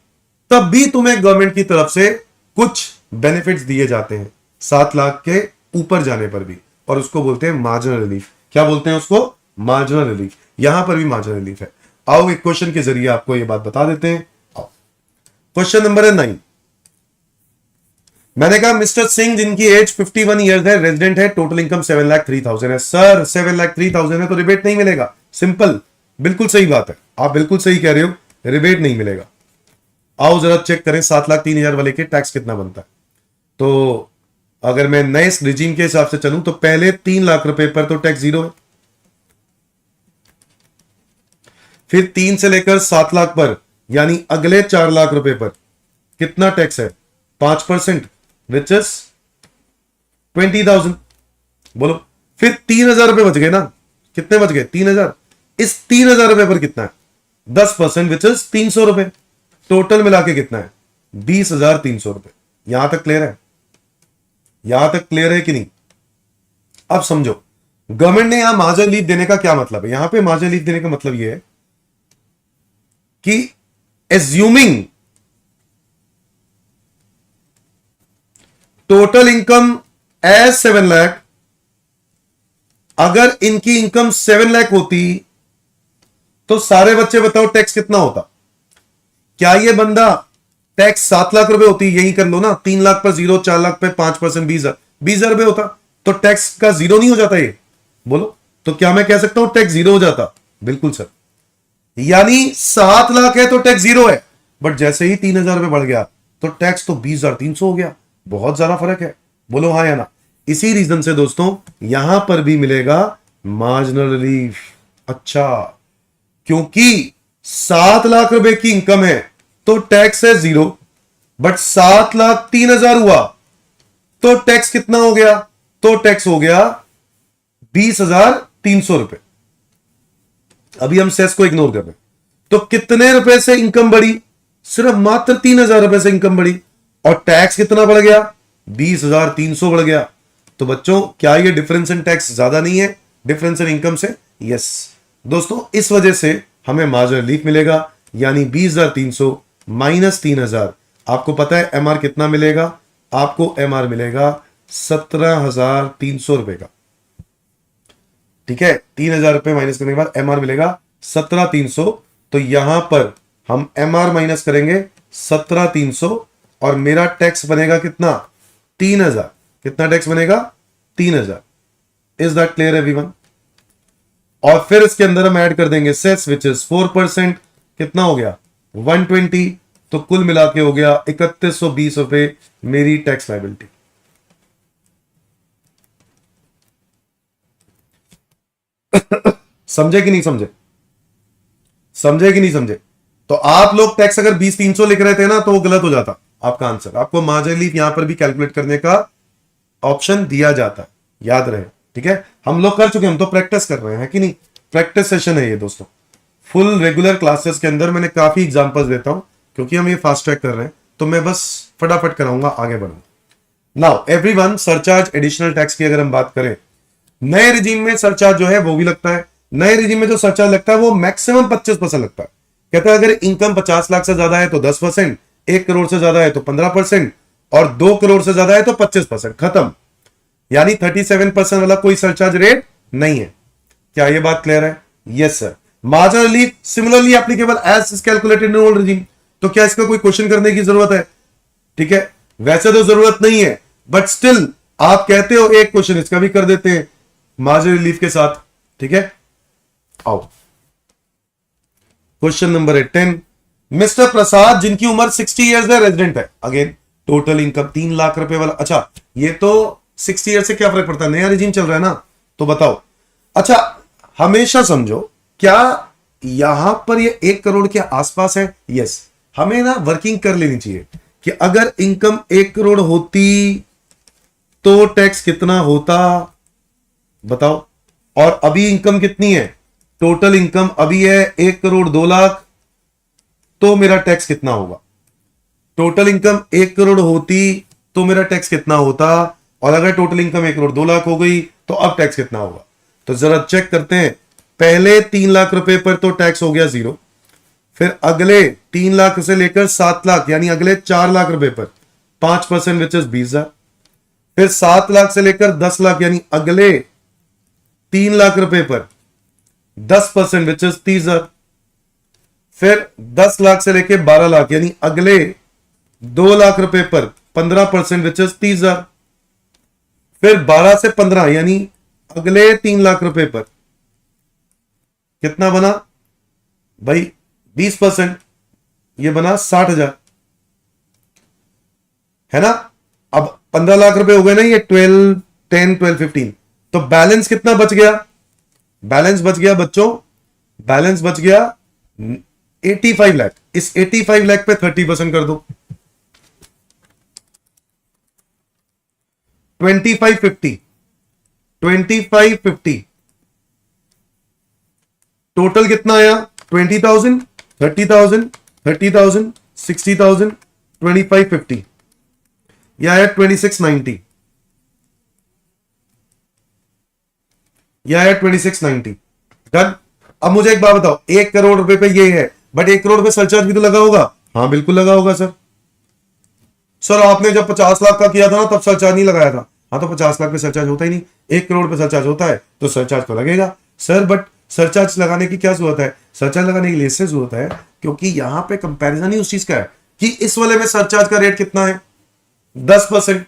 तब भी तुम्हें गवर्नमेंट की तरफ से कुछ बेनिफिट्स दिए जाते हैं 7 लाख के ऊपर जाने पर भी, और उसको बोलते हैं मार्जिनल रिलीफ। क्या बोलते हैं उसको? Marginal relief. यहां पर भी मार्जिनल रिलीफ है। आओ एक क्वेश्चन के जरिए आपको यह बात बता देते हैं। क्वेश्चन नंबर है 9। मैंने कहा मिस्टर सिंह जिनकी एज 51 ईयर्स है, रेजिडेंट है, टोटल इनकम 7,03,000 है। सर 7,03,000 है तो रिबेट नहीं मिलेगा। सिंपल, बिल्कुल सही बात है, आप बिल्कुल सही कह रहे हो, रिबेट नहीं मिलेगा। आओ जरा चेक करें 7,03,000 वाले के टैक्स कितना बनता है। तो अगर मैं नए रिजीम के हिसाब से चलूं तो पहले 3 लाख रुपए पर तो टैक्स जीरो है, फिर 3 से लेकर 7 लाख पर यानी अगले 4 लाख रुपए पर कितना टैक्स है? 5%, विच इज 20,000। बोलो, फिर 3,000 रुपए बच गए ना? कितने बच गए? 3,000। इस 3,000 रुपए पर कितना है? 10%, विच इज 300 रुपए। टोटल मिला के कितना है? 20,300 रुपए। यहां तक क्लियर है? यहां तक क्लियर है कि नहीं? अब समझो, गवर्नमेंट ने यहां मार्जिनल लीव देने का क्या मतलब है? यहां पे मार्जिनल लीव देने का मतलब यह है कि assuming total income as 7 lakh, अगर इनकी इनकम 7 लाख होती तो सारे बच्चे बताओ टैक्स कितना होता? क्या ये बंदा टैक्स 7 लाख रुपए होती? यही कर लो ना, 3 लाख पर 0, 4 लाख पे 5%, 20,000 रुपए होता तो टैक्स का जीरो नहीं हो जाता ये? बोलो, तो क्या मैं कह सकता हूं टैक्स जीरो हो जाता? बिल्कुल सर। यानी 7 लाख है तो टैक्स जीरो है, बट जैसे ही 3,000 रुपए बढ़ गया तो टैक्स तो 20,300 हो गया। बहुत ज्यादा फर्क है। बोलो हाँ या ना? इसी रीजन से दोस्तों यहां पर भी मिलेगा मार्जिनल रिलीफ। अच्छा, क्योंकि 7 लाख रुपए की इनकम है तो टैक्स है जीरो, बट 7,03,000 हुआ तो टैक्स कितना हो गया? तो टैक्स हो गया 20,300 रुपए। अभी हम सेस को इग्नोर कर रहे हैं। तो कितने रुपए से इनकम बढ़ी? सिर्फ मात्र 3,000 रुपए से इनकम बढ़ी, और टैक्स कितना बढ़ गया? 20,300 बढ़ गया। तो बच्चों क्या ये डिफरेंस इन टैक्स ज्यादा नहीं है डिफरेंस इन इनकम से? यस दोस्तों, इस वजह से हमें मार्जिनल रिलीफ मिलेगा, यानी 20,300 माइनस 3,000। आपको पता है एमआर कितना मिलेगा? आपको एमआर मिलेगा 17,300 रुपए का। ठीक है, 3,000 रुपए माइनस करने के बाद एमआर मिलेगा 17,300। तो यहां पर हम एमआर माइनस करेंगे 17,300 और मेरा टैक्स बनेगा कितना? 3,000। कितना टैक्स बनेगा? 3,000। Is that clear everyone? और फिर इसके अंदर हम ऐड कर देंगे सेस विच इज 4%। कितना हो गया? 120। तो कुल मिला के हो गया 3,120 रुपए मेरी टैक्स लायबिलिटी। समझे कि नहीं समझे? समझे कि नहीं समझे? तो आप लोग टैक्स अगर 20,300 लिख रहे थे ना तो वो गलत हो जाता आपका आंसर। आपको मार्जिनल लीव यहां पर भी कैलकुलेट करने का ऑप्शन दिया जाता है, याद रहे। ठीक है, हम लोग कर चुके हैं, हम तो प्रैक्टिस कर रहे हैं कि नहीं? प्रैक्टिस सेशन है ये दोस्तों। फुल रेगुलर क्लासेस के अंदर मैंने काफी एग्जांपल्स देता हूं, क्योंकि हम ये फास्ट ट्रैक कर रहे हैं तो मैं बस फटाफट कराऊंगा, आगे बढ़ूंगा। Now everyone, surcharge additional tax की अगर हम बात करें, नए रिजीम में सरचार्ज जो है वो भी लगता है। नए रिजीम में जो सरचार्ज लगता है वो मैक्सिमम 25% लगता है। कहता है अगर इनकम 50 लाख से ज्यादा है तो 10%, 1 करोड़ से ज्यादा है तो 15%, और 2 करोड़ से ज्यादा है तो 25%। खत्म। यानी 37% वाला कोई सरचार्ज रेट नहीं है। क्या यह बात क्लियर है? Yes sir. Marginal relief similarly applicable as is calculated in old regime. तो क्या इसका कोई क्वेश्चन करने की जरूरत है? ठीक है, वैसे तो जरूरत नहीं है, बट स्टिल आप कहते हो एक क्वेश्चन इसका भी कर देते हैं मार्जिनल रिलीफ के साथ। ठीक है, आओ क्वेश्चन नंबर 10। मिस्टर प्रसाद जिनकी उम्र 60 ईयर्स है, रेजिडेंट है। अगेन टोटल इनकम 3 लाख रुपए वाला। अच्छा, ये तो 60 ईयर से क्या फर्क पड़ता है? नया रिजीम चल रहा है ना, तो बताओ। अच्छा, हमेशा समझो, क्या यहां पर ये 1 करोड़ के आसपास है? यस। हमें ना वर्किंग कर लेनी चाहिए कि अगर इनकम 1 करोड़ होती तो टैक्स कितना होता? बताओ। और अभी इनकम कितनी है? टोटल इनकम अभी है 1 करोड़ 2 लाख, तो मेरा टैक्स कितना होगा? टोटल इनकम 1 करोड़ होती तो मेरा टैक्स कितना होता? और अगर टोटल इनकम 1 करोड़ 2 लाख हो गई तो अब टैक्स कितना होगा? तो जरा चेक करते हैं। पहले 3 लाख रुपए पर तो टैक्स हो गया जीरो, फिर अगले 3 लाख से लेकर 7 लाख यानी अगले 4 लाख रुपए पर 5% विच इज 20,000, फिर 7 लाख से लेकर 10 लाख यानी अगले 3 लाख रुपए पर 10% विच इज 30,000, फिर 10 लाख से लेकर 12 लाख यानी अगले 2 लाख रुपए पर 15% विच इज 30,000। फिर 12 से 15 यानी अगले 3 लाख रुपए पर कितना बना भाई 20%, ये बना 60,000, है ना। अब 15 लाख रुपए हो गए ना, ये 12, 10, 12, 15, तो बैलेंस कितना बच गया? बैलेंस बच गया बच्चों, बैलेंस बच गया 85 लाख। इस 85 लाख पे 30% कर दो, 2550, 2550 टोटल कितना आया? 20,000, 30,000, 30,000, 60,000, 2550, यह आया 2690, यह आया 2690। डन। अब मुझे एक बात बताओ, 1 करोड़ रुपए पे ये है, बट 1 करोड़ पे सरचार्ज भी तो लगा होगा। हाँ बिल्कुल लगा होगा सर। सर आपने जब 50 लाख का किया था ना तब सरचार्ज नहीं लगाया था। हाँ तो 50 लाख पे सरचार्ज होता ही नहीं, 1 करोड़ पे सरचार्ज होता है तो सरचार्ज तो लगेगा सर। बट सरचार्ज लगाने की क्या जरूरत है? सरचार्ज लगाने की लिए इससे जरूरत है क्योंकि यहां पे कंपैरिजन ही उस चीज का है कि इस वाले में सरचार्ज का रेट कितना है 10%,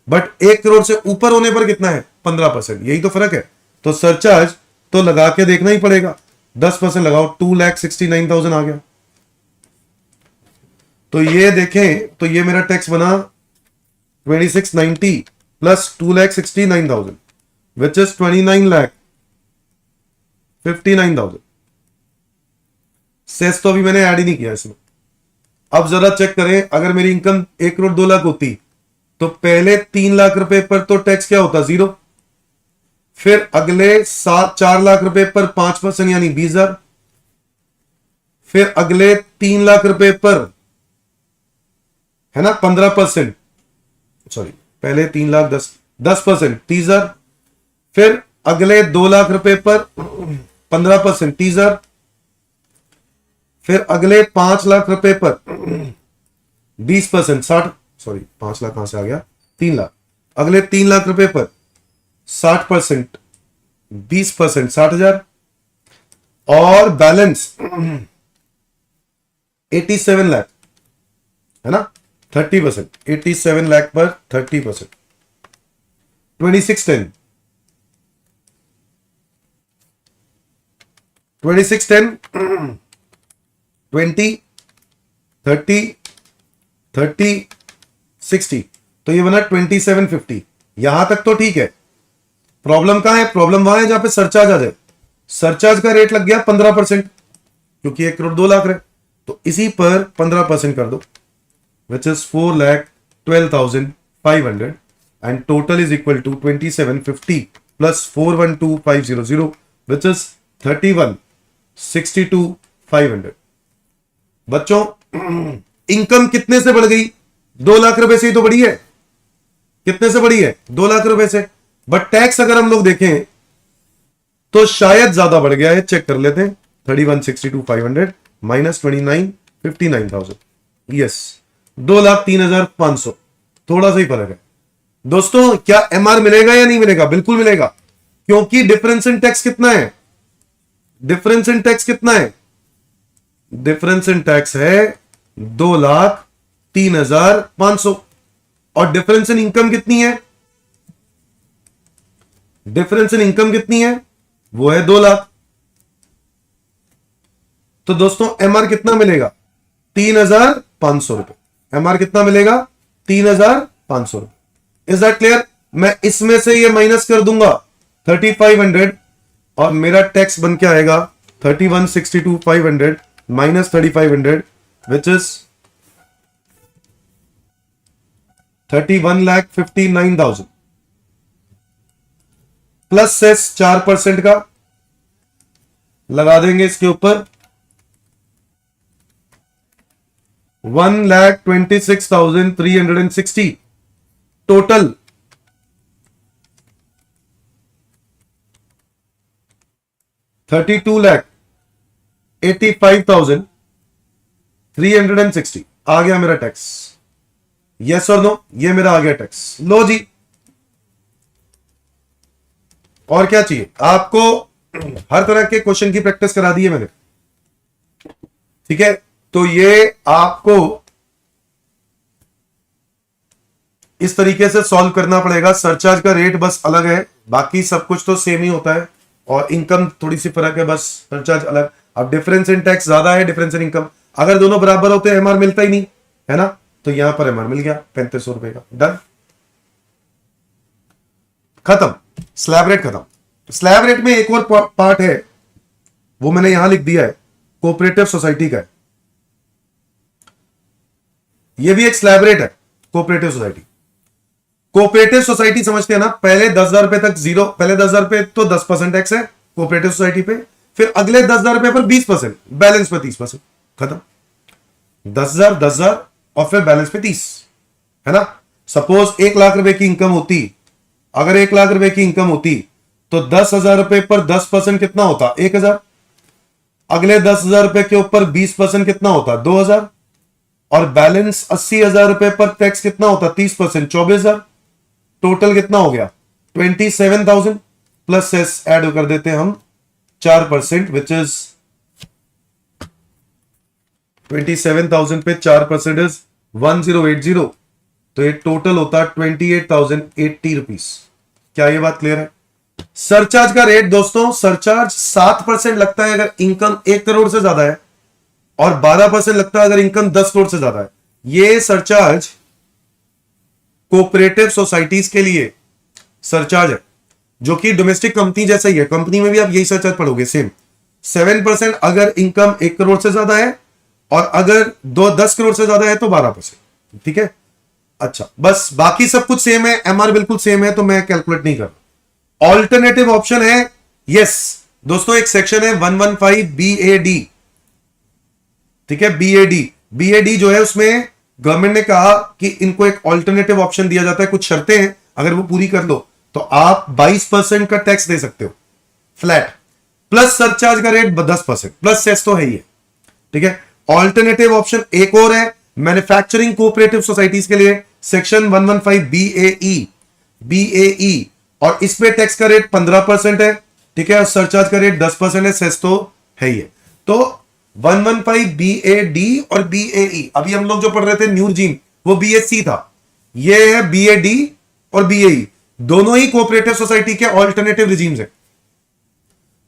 बट 1 करोड़ से ऊपर होने पर कितना है 15%। यही तो फर्क है। तो सरचार्ज तो लगा के देखना ही पड़ेगा। 10% लगाओ, 2,69,000 आ गया। तो ये देखें तो ये मेरा टैक्स बना 2690 प्लस 2,69,000 विच इज 29,59,000। सेस तो अभी मैंने ऐड ही नहीं किया इसमें। अब जरा चेक करें, अगर मेरी इनकम 1 करोड़ 2 लाख होती तो पहले 3 लाख रुपए पर तो टैक्स क्या होता? 0। फिर अगले 4 लाख रुपए पर 5% यानी 20,000। फिर अगले 3 लाख रुपए पर है ना 15%, सॉरी पहले 3 लाख 10% 30,000। फिर अगले 2 लाख रुपए पर 15% 30,000। फिर अगले 5 लाख रुपए पर 20% 60, सॉरी 5 लाख कहां से आ गया 3 लाख। अगले 3 लाख रुपए पर 60%, 20% 60,000 और बैलेंस 87 लाख, है ना 30%, 87 लाख पर 30%, 2610, 2610 20, 30, 30, 60, तो ये बना 2750। यहां तक तो ठीक है। प्रॉब्लम कहां है? प्रॉब्लम वहां है जहां पे सरचार्ज आ जाए। सरचार्ज का रेट लग गया 15% क्योंकि 1 करोड़ 2 लाख रहे, तो इसी पर 15% कर दो which is 4,12,500 and total is equal to 2750 plus 412,500 which is 31,62,500। बच्चों इनकम कितने से बढ़ गई? 2 लाख रुपए से ही तो बढ़ी है। कितने से बढ़ी है? 2 लाख रुपए से। बट टैक्स अगर हम लोग देखें तो शायद ज्यादा बढ़ गया है। चेक कर लेते हैं। 31,62,500 माइनस 29,59,000, यस 2,03,500, थोड़ा सा ही फर्क है। दोस्तों क्या एमआर मिलेगा या नहीं मिलेगा? बिल्कुल मिलेगा क्योंकि डिफरेंस इन टैक्स कितना है? डिफरेंस इन टैक्स कितना है? डिफरेंस इन टैक्स है 2,03,500 और डिफरेंस इन इनकम कितनी है? डिफरेंस इन इनकम कितनी है? वो है 2 लाख। तो दोस्तों एमआर कितना मिलेगा? 3,500 रुपए। एमआर कितना मिलेगा? 3,500 रुपए। Is that clear? मैं इसमें से ये माइनस कर दूंगा 3,500 और मेरा टैक्स बन के आएगा 31,62,500 minus 3,500 which is 31,59,000 plus cess 4% का लगा देंगे इसके ऊपर 1,26,360 टोटल 32,85,360 आ गया मेरा टैक्स। यस और नो? ये मेरा आ गया टैक्स। लो जी, और क्या चाहिए आपको? हर तरह के क्वेश्चन की प्रैक्टिस करा दी है मैंने, ठीक है। तो ये आपको इस तरीके से सॉल्व करना पड़ेगा। सरचार्ज का रेट बस अलग है, बाकी सब कुछ तो सेम ही होता है, और इनकम थोड़ी सी फर्क है, बस सरचार्ज अलग। अब डिफरेंस इन टैक्स ज्यादा है, डिफरेंस इन इनकम, अगर दोनों बराबर होते हैं एमआर मिलता ही नहीं है ना, तो यहां पर एमआर मिल गया 3500 रुपए का। डन, खत्म, स्लैब रेट खत्म। स्लैब रेट में एक और पार्ट है, वो मैंने यहां लिख दिया है, कोऑपरेटिव सोसाइटी का है। ये भी एक स्लैब रेट है, कोऑपरेटिव सोसाइटी। कोऑपरेटिव सोसाइटी समझते हैं ना, पहले 10,000 रुपए तक जीरो, पहले 10,000 रुपए तो 10% टैक्स है कोऑपरेटिव सोसाइटी पे, फिर अगले 10,000 रुपए पर 20%, बैलेंस पे 30%, खत्म। 10,000 10,000 और फिर बैलेंस पे 30, है ना। सपोज 1 लाख रुपए की इनकम होती, अगर 1 लाख रुपए की इनकम होती तो 10,000 रुपए पर 10% कितना होता, 1,000। अगले 10,000 रुपए के ऊपर 20% कितना होता, 2,000। और बैलेंस 80,000 रुपए पर टैक्स कितना होता, 30%, 24,000। टोटल कितना हो गया, 27,000 प्लस सेस ऐड कर देते हैं हम 4%, विच इज 27,000 पे 4% इज 1080, तो ये टोटल होता 28,080 रुपीज। क्या ये बात क्लियर है। सरचार्ज का रेट दोस्तों, सरचार्ज 7% लगता है अगर इनकम 1 करोड़ से ज्यादा है, और 12% लगता है अगर इनकम 10 करोड़ से ज्यादा है। ये सरचार्ज कोऑपरेटिव सोसाइटीज के लिए सरचार्ज है, जो कि डोमेस्टिक कंपनी जैसा ही है। कंपनी में भी आप यही सरचार्ज पढ़ोगे, सेम 7% अगर इनकम 1 करोड़ से ज्यादा है, और अगर 10 करोड़ से ज्यादा है तो 12%। ठीक है, अच्छा, बस बाकी सब कुछ सेम है, एमआर बिल्कुल सेम है, तो मैं कैलकुलेट नहीं कर रहा। ऑल्टरनेटिव ऑप्शन है, यस दोस्तों, एक सेक्शन है 115 BAD, ठीक है, बीएडी जो है, उसमें गवर्नमेंट ने कहा कि इनको एक ऑल्टरनेटिव ऑप्शन दिया जाता है, कुछ शर्तें हैं, अगर वो पूरी कर लो तो आप 22% का टैक्स दे सकते हो फ्लैट, प्लस सरचार्ज का रेट 10%, प्लस सेस तो है ही है। ठीक है, ऑल्टरनेटिव ऑप्शन एक और है मैन्युफैक्चरिंग कोऑपरेटिव सोसाइटीज के लिए, सेक्शन 115 BAE, और इस पे टैक्स का रेट 15% है। ठीक है, और सरचार्ज का रेट 10% है, सेस तो है ही है। तो 115 BAD और BAE, अभी हम लोग जो पढ़ रहे थे न्यू रिजीम, वो BSC था, ये है BAD और BAE, दोनों ही कोऑपरेटिव सोसाइटी के ऑल्टरनेटिव रिजीम्स है,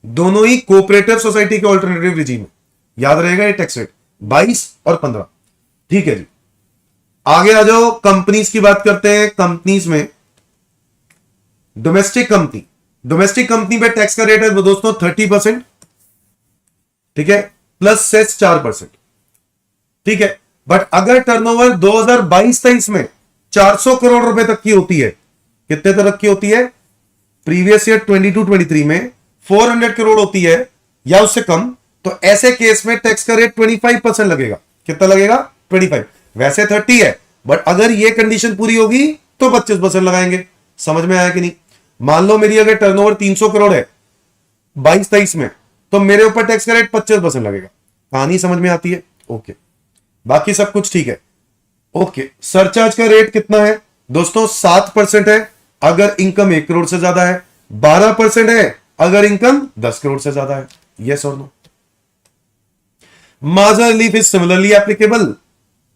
दोनों ही कोऑपरेटिव सोसाइटी के ऑल्टरनेटिव रिजीम है। याद रहेगा ये टैक्स रेट 22 और 15। ठीक है जी, आगे आ जाओ, कंपनीज की बात करते हैं। कंपनीज में डोमेस्टिक कंपनी पे टैक्स का रेट है दोस्तों 30%, ठीक है, प्लस सेस 4%। ठीक है, बट अगर टर्नओवर 2022-23 में 400 करोड़ रुपए तक की होती है, कितने तक की होती है, प्रीवियस ईयर 22-23 में 400 करोड़ होती है या उससे कम, तो ऐसे केस में टैक्स का रेट 25% लगेगा। कितना लगेगा, 25। वैसे 30 है, बट अगर ये कंडीशन पूरी होगी तो 25% लगाएंगे। समझ में आया कि नहीं। मान लो मेरी अगर टर्नओवर 300 करोड़ है 22-23 में, तो मेरे ऊपर टैक्स का रेट 25% लगेगा। कहानी समझ में आती है, ओके, बाकी सब कुछ ठीक है। ओके, सरचार्ज का रेट कितना है दोस्तों, 7% है अगर इनकम 1 करोड़ से ज्यादा है, 12% है अगर इनकम 10 करोड़ से ज्यादा है। यस और no. Marginal relief is similarly applicable,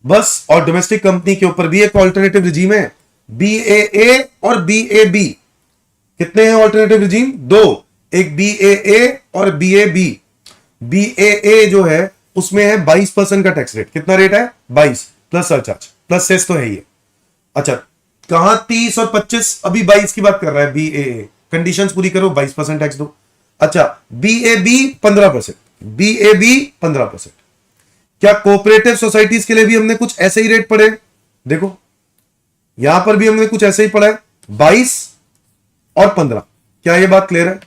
बस, और डोमेस्टिक कंपनी के ऊपर भी एक ऑल्टरनेटिव रिजीम है, BAA और BAB। कितने हैं ऑल्टरनेटिव रिजीम, 2, एक BAA और BAB। BAA जो है उसमें है 22% का टैक्स रेट। कितना रेट है, 22, प्लस सरचार्ज, प्लस सेस तो है ही है। अच्छा, कहां 30 और 25, अभी 22 की बात कर रहा है BAA, कंडीशंस पूरी करो 22% टैक्स दो। अच्छा, BAB 15%, BAB 15%। क्या कोऑपरेटिव सोसाइटीज के लिए भी हमने कुछ ऐसे ही रेट पढ़े, देखो यहां पर भी हमने कुछ ऐसे ही पढ़ा है, 22 और 15। क्या ये बात क्लियर है,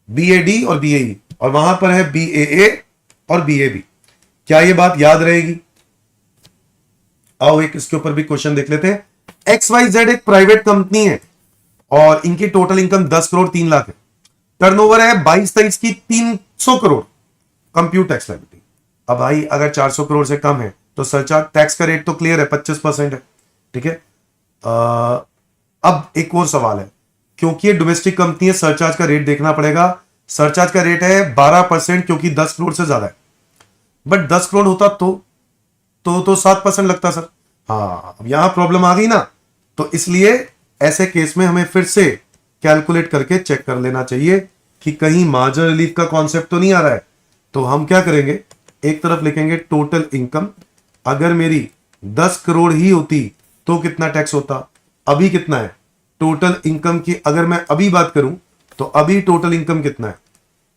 BAD और BAE, और वहां पर है BAA और BAB। क्या ये बात याद रहेगी। आओ एक इसके ऊपर भी क्वेश्चन देख लेते हैं। XYZ एक प्राइवेट कंपनी है और इनकी टोटल इनकम 10 करोड़ 3 लाख है, टर्नओवर है 22-23 की 300 करोड़, कंप्यूट टैक्स लायबिलिटी। अब भाई अगर 400 करोड़ से कम है तो सरचार्ज टैक्स का रेट तो क्लियर है, 25% है। ठीक है, अब एक और सवाल है, क्योंकि ये डोमेस्टिक कंपनी है, सरचार्ज का रेट देखना पड़ेगा। सरचार्ज का रेट है 12%, क्योंकि 10 करोड़ से ज्यादा है, बट 10 करोड़ होता तो 7% लगता सर। हाँ, अब यहां प्रॉब्लम आ गई ना, तो इसलिए ऐसे केस में हमें फिर से कैलकुलेट करके चेक कर लेना चाहिए कि कहीं मार्जिनल रिलीफ का कॉन्सेप्ट तो नहीं आ रहा है। तो हम क्या करेंगे, एक तरफ लिखेंगे टोटल इनकम, अगर मेरी 10 करोड़ ही होती तो कितना टैक्स होता, अभी कितना है टोटल इनकम की, अगर मैं अभी बात करूं तो अभी टोटल इनकम कितना है,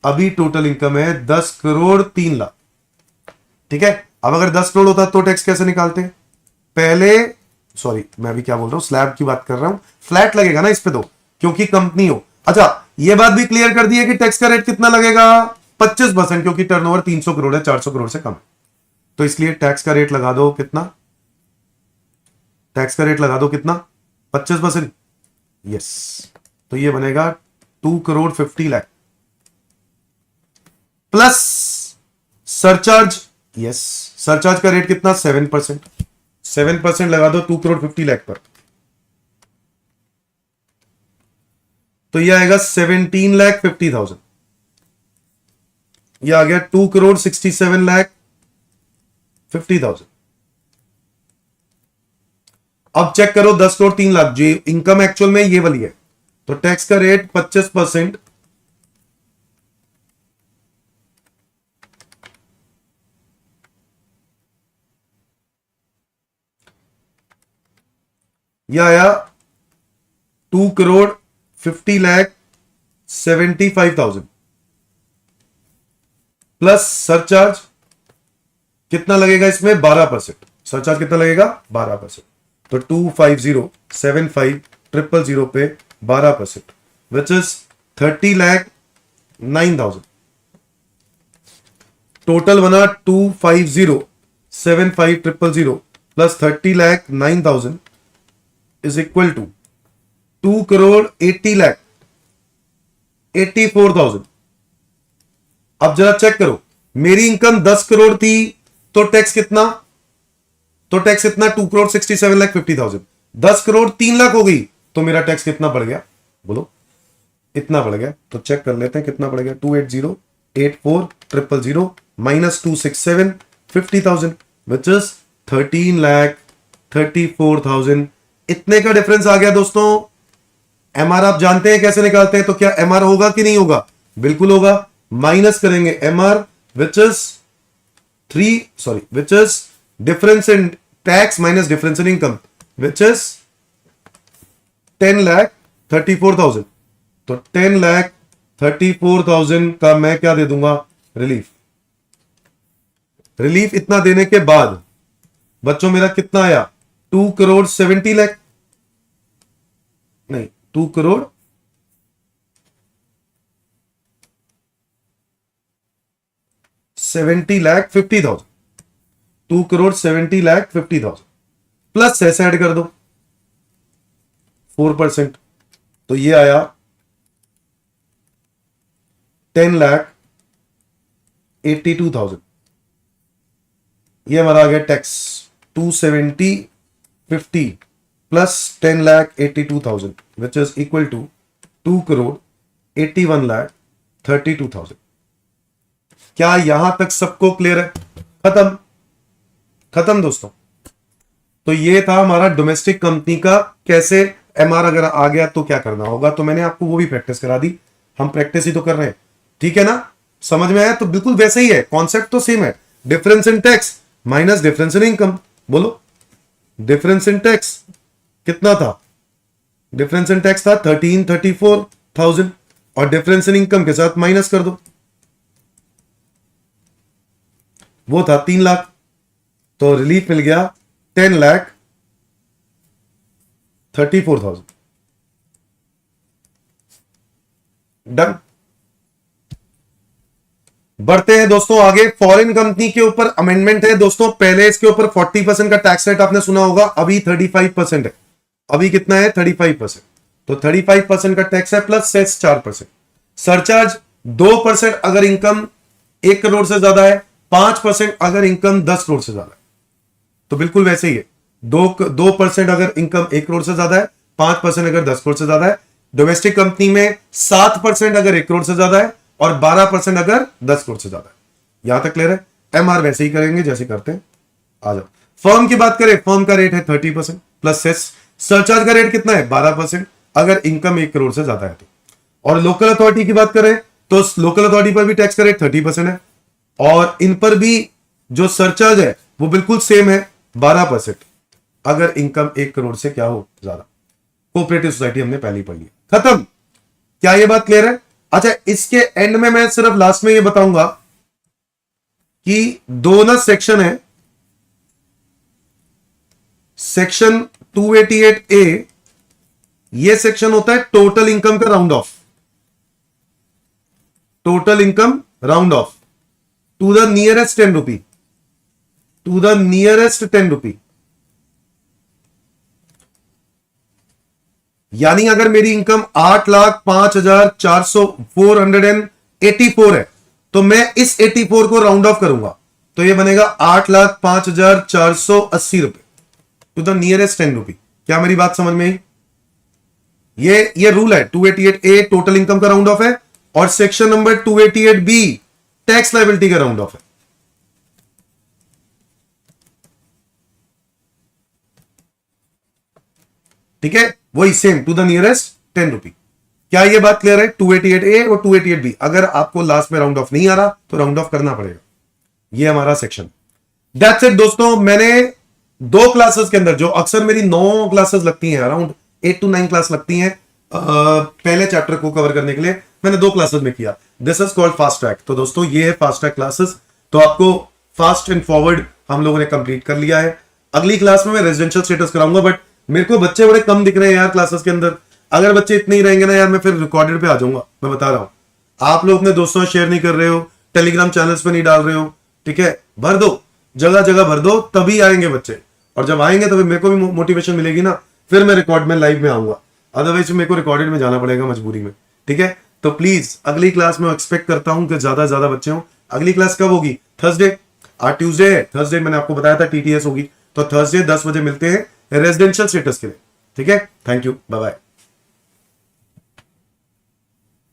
अभी टोटल इनकम है 10 करोड़ 3 लाख। ठीक है, अब अगर 10 करोड़ होता तो टैक्स कैसे निकालते हैं, पहले सॉरी मैं अभी क्या बोल रहा हूं, स्लैब की बात कर रहा हूं, फ्लैट लगेगा ना इस पे तो, क्योंकि कंपनी हो। अच्छा ये बात भी क्लियर कर दी है कि टैक्स का रेट कितना लगेगा 25%, क्योंकि टर्नओवर 300 करोड़ है, 400 करोड़ से कम, तो इसलिए टैक्स का रेट लगा दो कितना, टैक्स का रेट लगा दो कितना 25%। यस, तो ये बनेगा 2 crore 50 lakh plus surcharge. Yes, surcharge का रेट कितना 7%, 7% लगा दो 2 करोड़ 50 लाख पर, तो यह आएगा 17,50,000। यह आ गया 2 करोड़ 67,50,000। अब चेक करो 10 करोड़ 3 लाख जो इनकम एक्चुअल में ये वाली है, तो टैक्स का रेट 25%, यह आया 2 करोड़ 50 लाख 75,000 प्लस सरचार्ज कितना लगेगा इसमें 12%, सरचार्ज कितना लगेगा 12%, तो 250,75,000 पे 12%, विच इज 30,09,000। टोटल बना 250,75,000 plus 30,09,000 is equal to 2 crore 80 lakh 84,000। अब जरा चेक करो, मेरी इनकम 10 करोड़ थी तो टैक्स कितना, तो टैक्स कितना 2 करोड़ 67,50,000, 10 करोड़ 3 लाख हो गई तो मेरा टैक्स कितना बढ़ गया, बोलो इतना बढ़ गया। तो चेक कर लेते हैं कितना बढ़ गया, 280,84,000 माइनस 267,50,000 विच इज 13,34,000। इतने का डिफरेंस आ गया दोस्तों। एमआर आप जानते हैं कैसे निकालते हैं, तो क्या एमआर होगा कि नहीं होगा, बिल्कुल होगा, माइनस करेंगे MR which is difference in tax minus difference in income which is 10,34,000। तो 10,34,000 का मैं क्या दे दूंगा रिलीफ। रिलीफ इतना देने के बाद बच्चों मेरा कितना आया 2 करोड़ 70 लाख, नहीं 2 करोड़ 70,50,000, 2 करोड़ 70,50,000 प्लस ऐसे ऐड कर दो 4%, तो ये आया 10,82,000। ये हमारा आ गया tax 270,50 plus 10,82,000 which is equal to 2 crore 81,32,000। क्या यहां तक सबको क्लियर है, खत्म, खत्म दोस्तों। तो ये था हमारा डोमेस्टिक कंपनी का कैसे एमआर अगर आ गया तो क्या करना होगा, तो मैंने आपको वो भी प्रैक्टिस करा दी, हम प्रैक्टिस ही तो कर रहे हैं, ठीक है ना, समझ में आया। तो बिल्कुल वैसे ही है, कॉन्सेप्ट तो सेम है, difference in tax minus difference in income. बोलो डिफरेंस इन टैक्स कितना था, डिफरेंस इन टैक्स था 13,34,000 और डिफरेंस इन इनकम के साथ माइनस कर दो, वो था 3 लाख, तो रिलीफ मिल गया 10,34,000। डन। बढ़ते हैं दोस्तों आगे, फॉरेन कंपनी के ऊपर अमेंडमेंट है दोस्तों। पहले इसके ऊपर 40% का टैक्स रेट आपने सुना होगा, अभी 35% है। अभी कितना है 35%, तो 35% का टैक्स है प्लस सेस 4%। सरचार्ज 2% अगर इनकम 1 करोड़ से ज्यादा है, 5% अगर इनकम 10 करोड़ से ज्यादा है। तो बिल्कुल वैसे ही है, 2% अगर इनकम 1 करोड़ से ज्यादा है, 5% अगर 10 करोड़ से ज्यादा है। डोमेस्टिक कंपनी में 7% अगर 1 करोड़ से ज्यादा है और 12% अगर 10 करोड़ से ज्यादा है। यहां तक क्लियर है। एमआर वैसे ही करेंगे जैसे करते हैं, आ जाओ। फर्म की बात करें, फर्म का रेट है 30% प्लस सेस सरचार्ज का रेट कितना है 12%, अगर इनकम 1 करोड़ से ज्यादा है तो। और लोकल अथॉरिटी की बात करें तो लोकल अथॉरिटी पर भी टैक्स का रेट 30% है, और इन पर भी जो सरचार्ज है वो बिल्कुल सेम है 12%, अगर इनकम 1 करोड़ से क्या हो ज्यादा। कोऑपरेटिव सोसाइटी हमने पहले ही पढ़ लिया, खत्म। क्या ये बात क्लियर है? अच्छा, इसके एंड में मैं सिर्फ लास्ट में ये बताऊंगा कि दो ना सेक्शन है, सेक्शन 288A, ये सेक्शन होता है टोटल इनकम का round off, total income round off to the nearest 10 rupee, to the nearest 10 rupee. यानी अगर मेरी इनकम 8,05,484 है तो मैं इस 84 को राउंड ऑफ करूंगा, तो ये बनेगा 8,05,480 रुपए टू द नियरेस्ट 10 रुपी। क्या मेरी बात समझ में आई? ये रूल है, 288A टोटल इनकम का राउंड ऑफ है, और section number 288B tax liability का राउंड ऑफ है। ठीक है, वही सेम टू द नियरेस्ट 10 रुपी। क्या ये बात क्लियर है? 288A और 288B, अगर आपको लास्ट में राउंड ऑफ नहीं आ रहा तो राउंड ऑफ करना पड़ेगा। ये हमारा सेक्शन। दैट्स इट दोस्तों। मैंने 2 क्लासेस के अंदर, जो अक्सर मेरी 9 क्लासेस लगती हैं, अराउंड 8 to 9 क्लास लगती हैं पहले चैप्टर को कवर करने के लिए, मैंने 2 क्लासेस में किया। This is called fast track. तो दोस्तों ये है फास्ट ट्रैक क्लासेस। तो आपको फास्ट एंड फॉरवर्ड हम लोगों ने कंप्लीट कर लिया है। अगली क्लास में मैं रेजिडेंशियल स्टेटस कराऊंगा, बट मेरे को बच्चे बड़े कम दिख रहे हैं यार क्लासेस के अंदर। अगर बच्चे इतने ही रहेंगे ना यार, मैं फिर रिकॉर्डेड पे आ जाऊंगा, मैं बता रहा हूं। आप लोग अपने दोस्तों से शेयर नहीं कर रहे हो, टेलीग्राम चैनल्स पे नहीं डाल रहे हो, ठीक है? भर दो, जगह जगह भर दो, तभी आएंगे बच्चे। और जब आएंगे तो मेरे को भी मोटिवेशन मिलेगी ना, फिर मैं रिकॉर्ड में लाइव में आऊंगा। अदरवाइज मेरे को रिकॉर्डेड में जाना पड़ेगा मजबूरी में, ठीक है? तो प्लीज अगली क्लास में एक्सपेक्ट करता हूं कि ज्यादा से ज्यादा बच्चे हों। अगली क्लास कब होगी? थर्सडे। आज ट्यूसडे है, थर्सडे मैंने आपको बताया था TTS होगी, तो थर्सडे 10 बजे मिलते हैं रेजिडेंशियल स्टेटस के लिए, ठीक है? Thank you, bye bye.